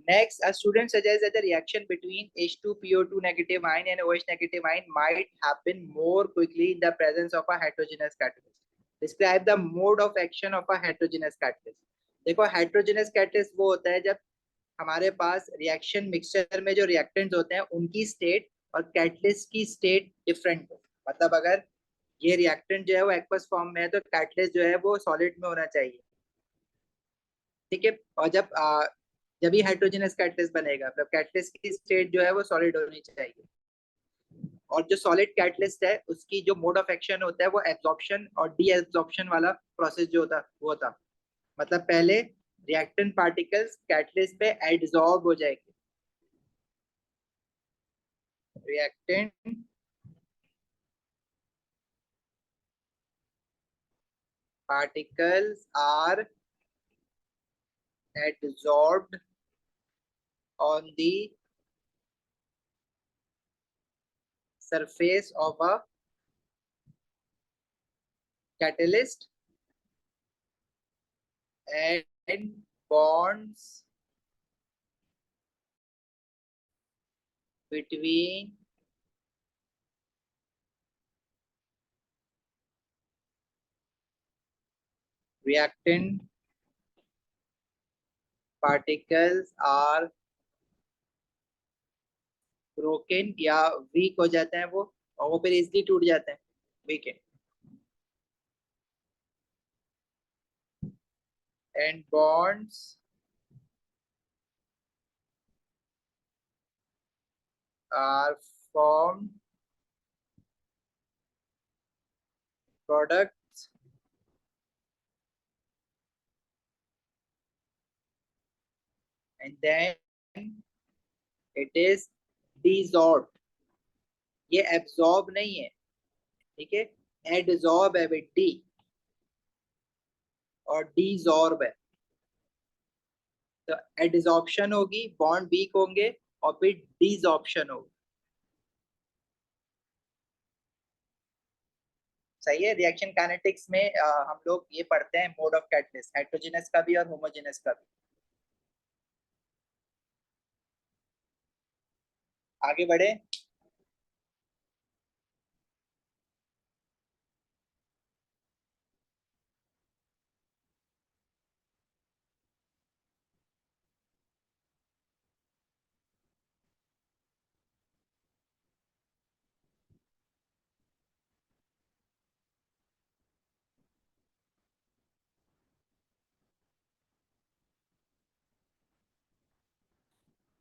S1: Next, a student suggests that the reaction between H2PO2 negative ion and OH negative ion might happen more quickly in the presence of a heterogeneous catalyst. Describe the mode of action of a heterogeneous catalyst. देखो, heterogeneous catalyst वो होता है जब हमारे पास reaction mixture में जो reactants होते हैं उनकी स्टेट और कैटलिस्ट की स्टेट डिफरेंट हो। मतलब अगर ये रिएक्टेंट जो है वो एक्वस फॉर्म में है, तो कैटलिस्ट जो है वो सॉलिड में होना चाहिए। ठीक है। और जब ये हाइड्रोजनस कैटलिस्ट बनेगा, मतलब कैटलिस्ट की स्टेट जो है वो सॉलिड होनी चाहिए। और जो सॉलिड कैटलिस्ट है उसकी जो मोड ऑफ एक्शन होता है वो एब्जॉर्प्शन और डी एब्जॉर्प्शन वाला प्रोसेस जो होता वो होता, मतलब पहले रिएक्टेंट पार्टिकल्स कैटलिस्ट पे एडसॉर्ब हो जाएंगे। Reactant particles are adsorbed on the surface of a catalyst and bonds between reactant particles are broken या weak हो जाते हैं वो, और वो फिर easily टूट जाते हैं, weakened, and bonds are formed products and then it is desorbed। ये एब्जॉर्ब नहीं है, ठीक है, एडसॉर्ब है विद डी, और डीजॉर्ब है। तो एडिजॉर्प्शन होगी, बॉन्ड वीक होंगे, और फिर डिजॉर्प्शन होगी। सही है। रिएक्शन काइनेटिक्स में हम लोग ये पढ़ते हैं मोड ऑफ कैटलिस्ट, हेटेरोजेनस का भी और होमोजेनस का भी। आगे बढ़े।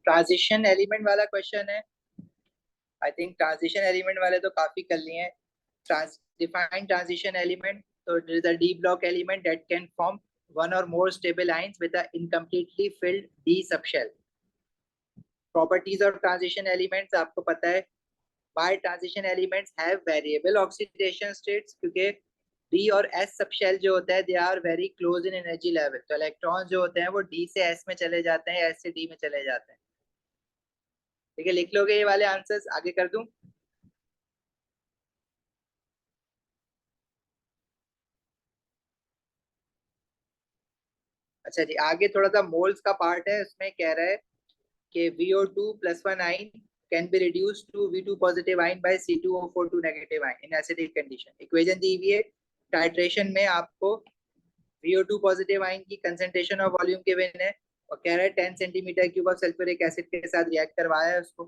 S1: ट्रांजिशन एलिमेंट वाला क्वेश्चन है। आई थिंक ट्रांजिशन एलिमेंट वाले तो काफी कर लिए हैं। define transition element, so it is a d block element that can form one or more stable ions with a incompletely filled d subshell। Properties of transition elements आपको पता है। why transition elements have variable oxidation states, क्योंकि d और s subshell जो होता है they are very close in energy level. तो electrons जो होते हैं वो d से s में चले जाते हैं, s से d में चले जाते हैं। ठीक है, लिख लोगे ये वाले आंसर्स, आगे कर दूं। अच्छा जी, आगे थोड़ा सा मोल्स का पार्ट है, उसमें कह रहा है कि VO2 plus 1 ion can be reduced to V2 positive ion by C2O4 2 negative ion in acidic condition। Equation दी हुई है। टाइट्रेशन में आपको VO2 पॉजिटिव आयन की कंसंट्रेशन और वॉल्यूम गिवन है, और कह रहा है 10 centimetre cube of sulphuric acid के साथ रिएक्ट करवाया है उसको।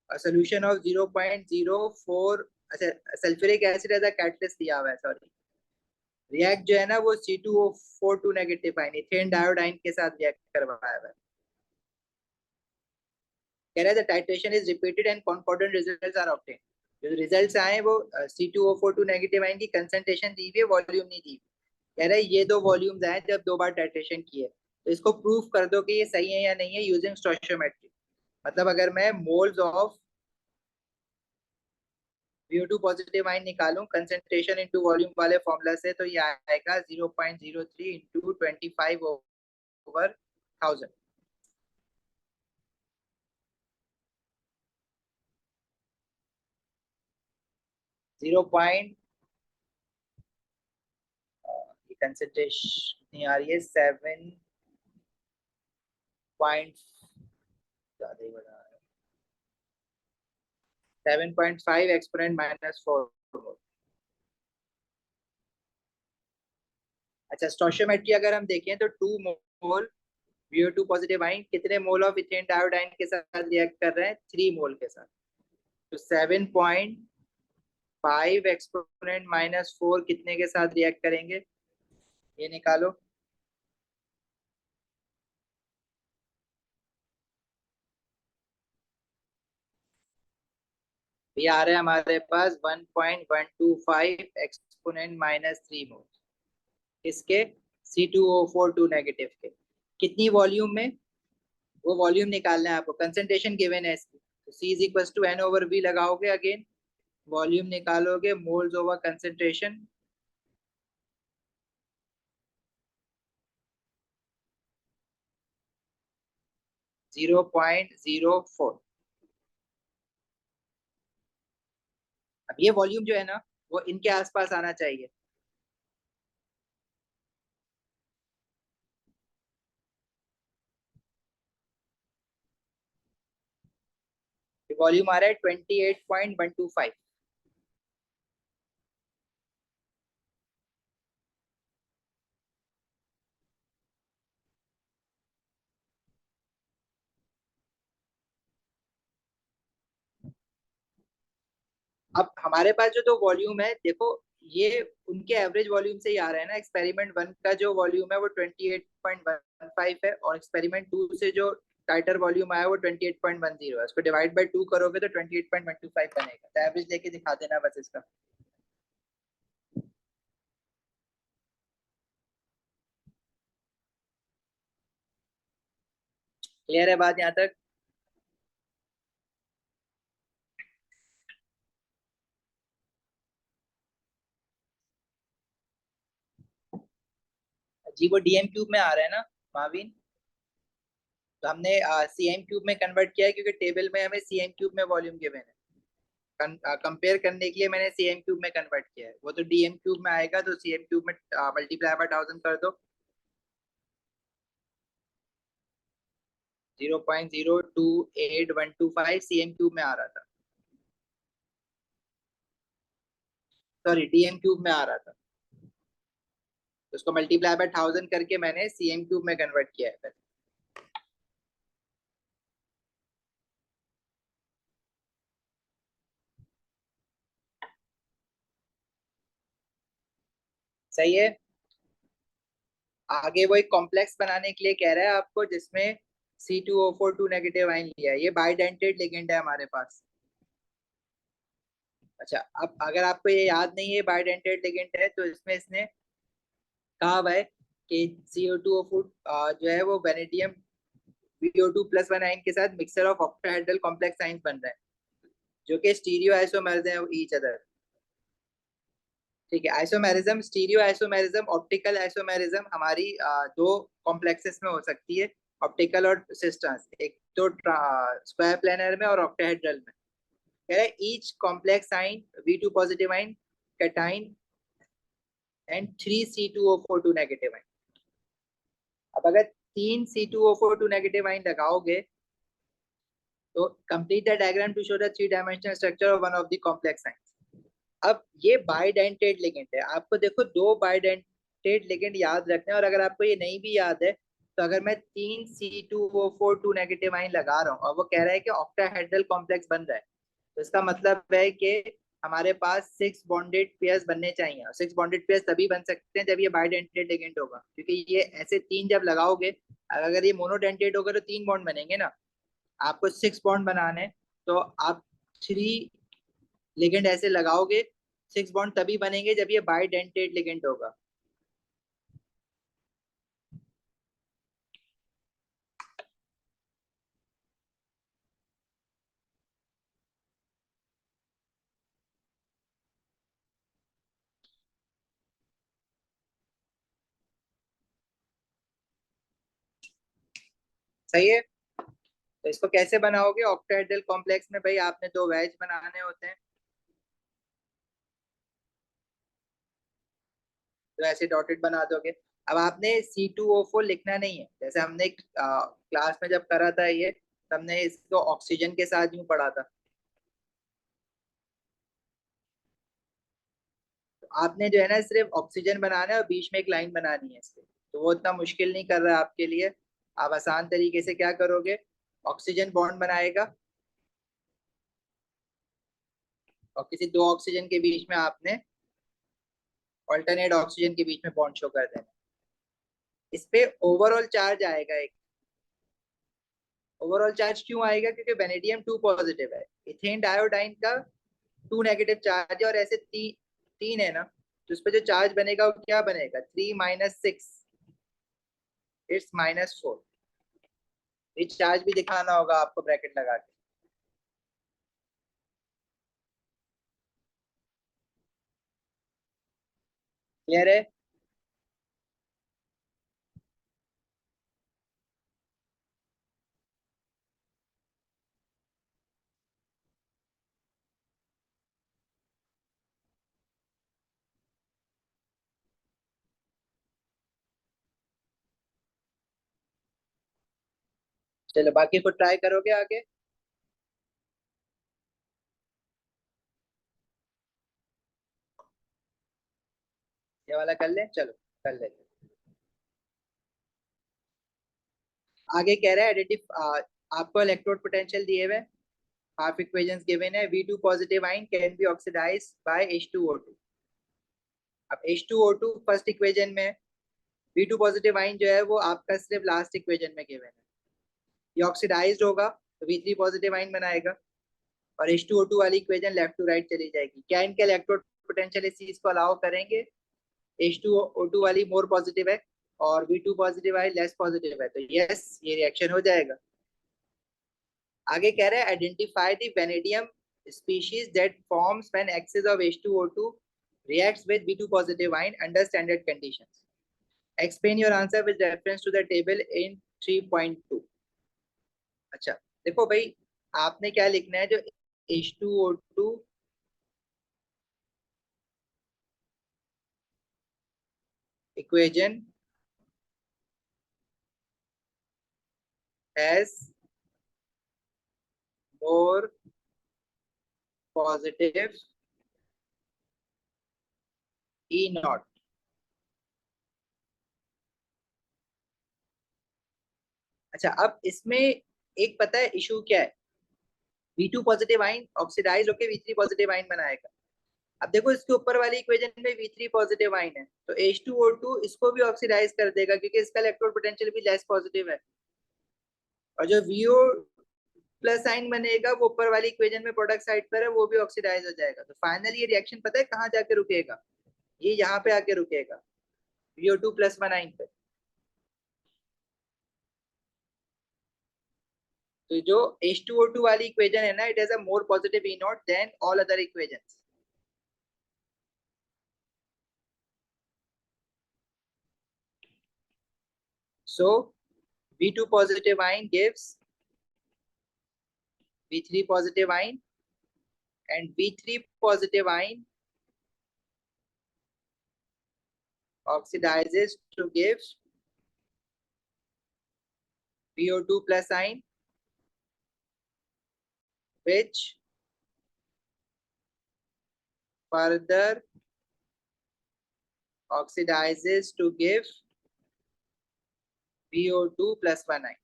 S1: सोल्यूशन ऑफ 0.04, अच्छा sulphuric acid as a catalyst दिया हुआ है, सॉरी। रिएक्ट जो है ना वो C2O4 2 नेगेटिव आयन इथेन डायोडाइन के साथ रिएक्ट करवाया हुआ है। कह रहा है the titration is repeated and concordant results are obtained. जो रिजल्ट्स आए वो C2O4 2 नेगेटिव आयन की कंसंट्रेशन दी हुई है, वॉल्यूम नहीं दी हुई। कह रहा है ये दो वॉल्यूम्स आए जब दो बार टाइट्रेशन किए, तो इसको प्रूफ कर दो कि ये सही है या नहीं है यूजिंग स्टोइचियोमेट्री। मतलब अगर मैं moles of VO2 positive ion निकालूं कंसंट्रेशन इनटू वॉल्यूम वाले फॉर्मूला से, तो ये आएगा 0.03 इनटू 25 ओवर 1000। 0 कंसंट्रेशन आ रही है 7.5 एक्सपोनेंट -4। अच्छा, स्टोइचियोमेट्री अगर हम देखें तो 2 मोल VO2 पॉजिटिव आयन कितने मोल ऑफ इथेन डायोडाइन के साथ रिएक्ट कर रहे हैं, 3 मोल के साथ। तो 7.5 एक्सपोनेंट -4 कितने के साथ रिएक्ट करेंगे, ये निकालो। ये आ रहा है हमारे पास 1.125 एक्सपोनेंट -3 मोल इसके C2O4 नेगेटिव के। कितनी वॉल्यूम में, वो वॉल्यूम निकालना है आपको, कंसंट्रेशन गिवन है इसकी, तो C is equal to N over V लगाओगे, अगेन वॉल्यूम निकालोगे, मोल्स ओवर कंसंट्रेशन, 0.04। अब ये वॉल्यूम जो है ना वो इनके आसपास आना चाहिए। वॉल्यूम आ रहा है 28.125। अब हमारे पास जो दो वॉल्यूम है देखो, ये उनके एवरेज वॉल्यूम से ही आ रहा है ना। एक्सपेरिमेंट 1 का जो वॉल्यूम है वो 28.15 है, और एक्सपेरिमेंट 2 से जो टाइटर वॉल्यूम आया वो 28.10 है। उसको डिवाइड बाय 2 करोगे तो 28.125 बनेगा। तो एवरेज लेके दिखा देना बस इसका। क्लियर है बात यहाँ तक? जी वो डीएम क्यूब में आ रहा है ना माविन, तो हमने सीएम क्यूब में कन्वर्ट किया है क्योंकि टेबल में हमें सीएम क्यूब में वॉल्यूम गिवन है। कंपेयर करने के लिए मैंने सीएम क्यूब में कन्वर्ट किया है, वो तो डीएम क्यूब में आएगा, तो सीएम क्यूब में मल्टीप्लाई बाय 1000 कर दो। 0.028125 सीएम क्यूब में आ रहा था, सॉरी डीएम क्यूब में आ रहा था, तो उसको मल्टीप्लाई बाय 1000 करके मैंने सीएम क्यूब में कन्वर्ट किया है। सही है। आगे वो एक कॉम्प्लेक्स बनाने के लिए कह रहा है आपको, जिसमें C2O4 नेगेटिव आयन लिया है। ये बाइडेंटेड लिगेंड है हमारे पास। अच्छा, अब अगर आपको ये याद नहीं है बाइडेंटेड लिगेंड है, तो इसमें इसने कहा हुआ है कि CO2O4 जो है वो वेनेडियम VO2+1 आयन के साथ mixer of octahedral complex ion बन रहा है, जो कि स्टीरियो आइसोमर्स है ईच अदर। ठीक है, isomerism, stereo isomerism, optical isomerism हमारी दो कॉम्प्लेक्सेस में हो सकती है, ऑप्टिकल और सिस्टर्स, एक तो स्क्वायर प्लेनर में और ऑक्टाहेड्रल में। कह रहा है ईच कॉम्प्लेक्स आइन V2 positive ion, cation and 3 C2O4 negative ion. अब अगर 3 C2O4 नेगेटिव आइन लगाओगे तो complete the diagram to show the 3 dimensional structure of one of the complex ion. अब ये बाइडेंटेड लिगेंड है, आपको देखो दो बाइडेंटेड लिगेंड याद रखने हैं, और अगर आपको ये नहीं भी याद है तो अगर मैं 3 C2O4 नेगेटिव आइन लगा रहा हूँ और वो कह रहा है कि ऑक्टाहेड्रल कॉम्प्लेक्स बन रहा है, तो इसका मतलब है कि हमारे पास 6 बॉन्डेड पेयर्स बनने चाहिए, और 6 बॉन्डेड पेयर्स तभी बन सकते हैं जब ये बाइडेंटेड लिगेंड होगा, क्योंकि ये ऐसे तीन जब लगाओगे, अगर ये मोनोडेंटेड होगा तो 3 बॉन्ड बनेंगे ना, आपको 6 बॉन्ड बनाने, तो आप 3 लिगेंड ऐसे लगाओगे, 6 बॉन्ड तभी बनेंगे जब ये बाइडेंटेड लिगेंड होगा। सही है। तो इसको कैसे बनाओगे ऑक्टाहेड्रल कॉम्प्लेक्स में? भाई आपने दो वेज बनाने होते हैं, तो ऐसे डॉटेड बना दोगे। अब आपने C2O4 लिखना नहीं है, जैसे हमने क्लास में जब करा था ये, तो हमने इसको ऑक्सीजन के साथ यूं पढ़ा था। तो आपने जो है ना सिर्फ ऑक्सीजन बनाना है और बीच में एक लाइन बनानी है इसके, तो वो इतना मुश्किल नहीं कर रहा है आपके लिए। आप आसान तरीके से क्या करोगे, ऑक्सीजन बॉन्ड बनाएगा और किसी दो ऑक्सीजन के बीच में आपने ऑल्टरनेट ऑक्सीजन के बीच में बॉन्ड शो कर देना। इस पे ओवरऑल चार्ज आएगा एक। ओवरऑल चार्ज क्यों आएगा? क्योंकि वेनेडियम 2 पॉजिटिव है, इथेन डायोडाइन का टू नेगेटिव चार्ज है और ऐसे तीन है ना, तो उस पर जो चार्ज बनेगा वो क्या बनेगा, 3 - 6, इट्स -4। ये चार्ज भी दिखाना होगा आपको ब्रैकेट लगा के। क्लियर है? चलो बाकी को ट्राई करोगे आगे। ये वाला कर ले, चलो कर लेते हैं। आगे कह रहा है आइडेंटिफाई, आपको इलेक्ट्रोड पोटेंशियल दिए हुए, हाफ इक्वेशंस गिवन है। V2 positive ion can be oxidised by H2O2। अब H2O2 फर्स्ट इक्वेशन में, V2 पॉजिटिव आयन जो है वो आपका सिर्फ लास्ट इक्वेशन में गिवन है। ये ऑक्सीडाइज्ड होगा तो V3 पॉजिटिव आयन बनाएगा, और H2O2 वाली इक्वेशन लेफ्ट टू राइट चली जाएगी। क्या इनके इलेक्ट्रोड पोटेंशियल इस चीज को अलाउ करेंगे? H2O2 वाली मोर पॉजिटिव है और V2 पॉजिटिव वाली लेस पॉजिटिव है, तो यस ये रिएक्शन हो जाएगा। आगे कह रहे हैं identify the vanadium species that forms when excess of H2O2 reacts with V2 positive ion under standard conditions. Explain your answer with reference to the table in 3.2. अच्छा देखो भाई, आपने क्या लिखना है, जो H2O2 equation has more positive E naught। अच्छा अब इसमें एक पता है इशू क्या है, V2 पॉजिटिव आयन ऑक्सीडाइज होकर V3 पॉजिटिव आयन बनाएगा। अब देखो इसके ऊपर वाली इक्वेशन में V3 पॉजिटिव आयन है, तो H2O2 इसको भी ऑक्सीडाइज कर देगा क्योंकि इसका इलेक्ट्रोड पोटेंशियल भी लेस पॉजिटिव है। और जो VO प्लस आयन बनेगा वो ऊपर वाली इक्वेशन में प्रोडक्ट साइड पर है, वो भी ऑक्सीडाइज हो जाएगा। तो फाइनली ये रिएक्शन पता है कहाँ जाके रुकेगा, ये यहाँ पे आके रुकेगा VO2 प्लस 1 आयन पे। तो जो H2O2 वाली इक्वेशन है ना, it has a more positive E nought than all other equations. So V2 positive ion gives V3 positive ion, and V3 positive ion oxidizes to give VO2 plus ion, which further oxidizes to give VO2 plus 1 ion।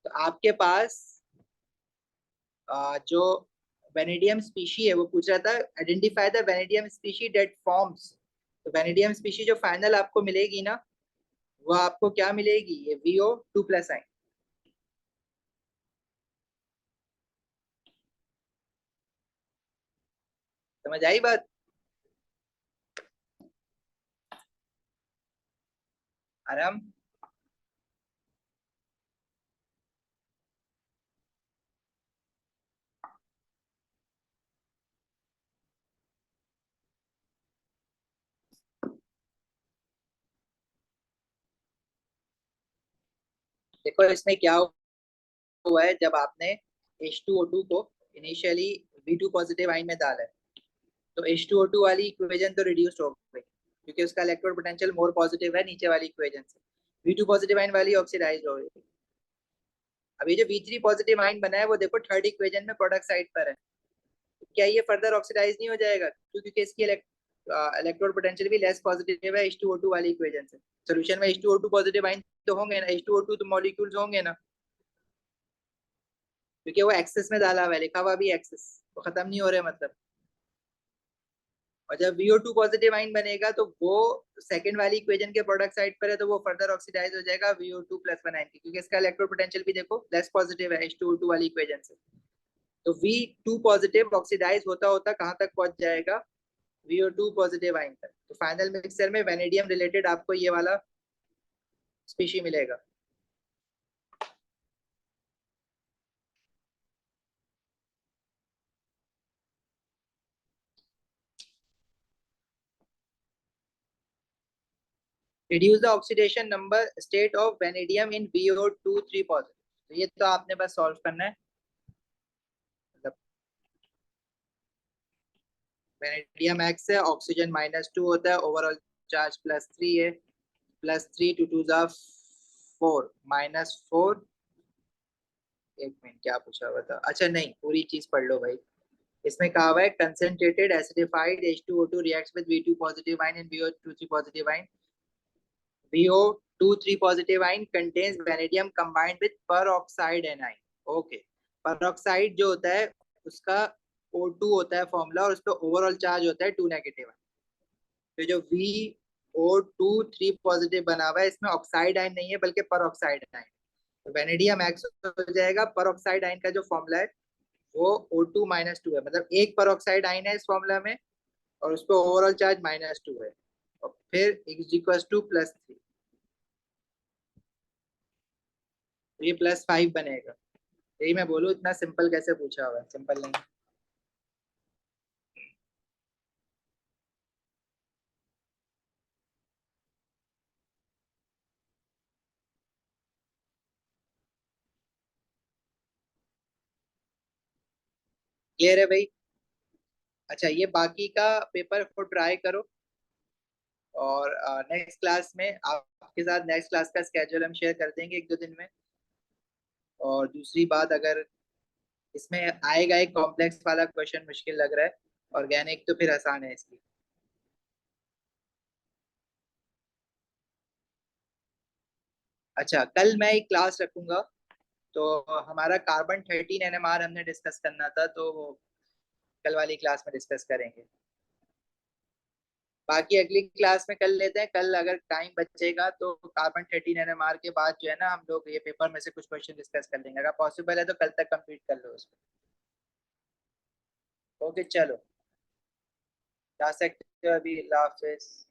S1: तो आपके पास जो vanadium species है वो पूछ रहा था identify the vanadium species that forms. तो vanadium species जो फाइनल आपको मिलेगी ना, वो आपको क्या मिलेगी, ये VO2 प्लस आयन। समझ आई बात? आराम। देखो इसमें क्या हुआ है, जब आपने H2O2 को इनिशियली V2 पॉजिटिव आयन में डाला है, तो H2O2 वाली इक्वेशन तो रिड्यूस हो गई क्योंकि उसका इलेक्ट्रोड पोटेंशियल मोर पॉजिटिव है नीचे वाली इक्वेशन से। V2 पॉजिटिव आयन वाली ऑक्सीडाइज हो गई। अब ये जो V3 पॉजिटिव आयन बना है वो देखो थर्ड इक्वेशन में प्रोडक्ट साइड पर है, तो क्या ये फर्दर ऑक्सीडाइज नहीं हो जाएगा क्योंकि इसकी इलेक्ट्रोड पोटेंशियल भी लेस पॉजिटिव है H2O2 वाली इक्वेशन से। सोल्यूशन में H2O2 पॉजिटिव आयन तो होंगे ना, H2O2 तो मॉलिक्यूल्स होंगे ना, क्योंकि वो एक्सेस में डाला हुआ है, लिखा हुआ भी एक्सेस, तो खत्म नहीं हो रहे मतलब। और जब VO2 पॉजिटिव आयन बनेगा तो वो सेकंड वाली इक्वेशन के प्रोडक्ट साइड पर है, तो वो फर्दर ऑक्सीडाइज हो जाएगा VO2 प्लस 1 आयन की, क्योंकि इसका इलेक्ट्रोड पोटेंशियल भी देखो लेस पॉजिटिव है H2O2 वाली इक्वेशन से। तो V2 पॉजिटिव ऑक्सीडाइज होता होता कहाँ तक पहुंच जाएगा, VO2 पॉजिटिव आइन तक। तो फाइनल मिक्सचर में वेनेडियम रिलेटेड आपको ये वाला स्पीशी मिलेगा। Reduce the oxidation number state of vanadium in VO2 3 positive. तो ये तो आपने बस सॉल्व करना है। मतलब वेनेडियम एक्स है, ऑक्सीजन -2 होता है, ओवरऑल चार्ज +3 है, +3 टू 2 जा 4 -4। एक मिनट क्या पूछा हुआ था, अच्छा नहीं पूरी चीज पढ़ लो भाई। इसमें कहा हुआ है concentrated acidified H2O2 reacts with V2 positive ion and VO2 3 positive ion. VO2 3 positive ion contains vanadium combined with peroxide anion। Okay, peroxide जो होता है उसका O2 होता है फॉर्मूला, और उस पर ओवरऑल चार्ज होता है 2 नेगेटिव। तो जो VO2 3 पॉजिटिव बना हुआ है इसमें ऑक्साइड आयन नहीं है बल्कि peroxide आयन। तो वेनेडियम एक्स हो जाएगा, peroxide आयन का जो फॉर्मूला है वो O2 - 2 है, मतलब एक peroxide आयन है इस फॉर्मूला में, और उस पर ओवरऑल चार्ज -2 है, और फिर x = +3, तो ये +5 बनेगा। यही मैं बोलूँ इतना सिंपल कैसे पूछा हुआ है, सिंपल नहीं। क्लियर है भाई? अच्छा, ये बाकी का पेपर को ट्राई करो, और नेक्स्ट क्लास में आपके साथ नेक्स्ट क्लास का स्केड्यूल हम शेयर कर देंगे 1-2 दिन में। और दूसरी बात, अगर इसमें आएगा एक कॉम्प्लेक्स वाला क्वेश्चन मुश्किल लग रहा है, ऑर्गेनिक तो फिर आसान है इसकी। अच्छा, कल मैं एक क्लास रखूंगा, तो हमारा कार्बन 13 NMR हमने डिस्कस करना था, तो वो कल वाली क्लास में डिस्कस करेंगे। बाकी अगली क्लास में कर लेते हैं, कल अगर टाइम बचेगा तो कार्बन 13 NMR के बाद जो है ना हम लोग ये पेपर में से कुछ क्वेश्चन डिस्कस कर लेंगे, अगर पॉसिबल है तो कल तक कंप्लीट कर लो उसको। ओके चलो, जा सकते हो अभी, अल्लाह हाफिज।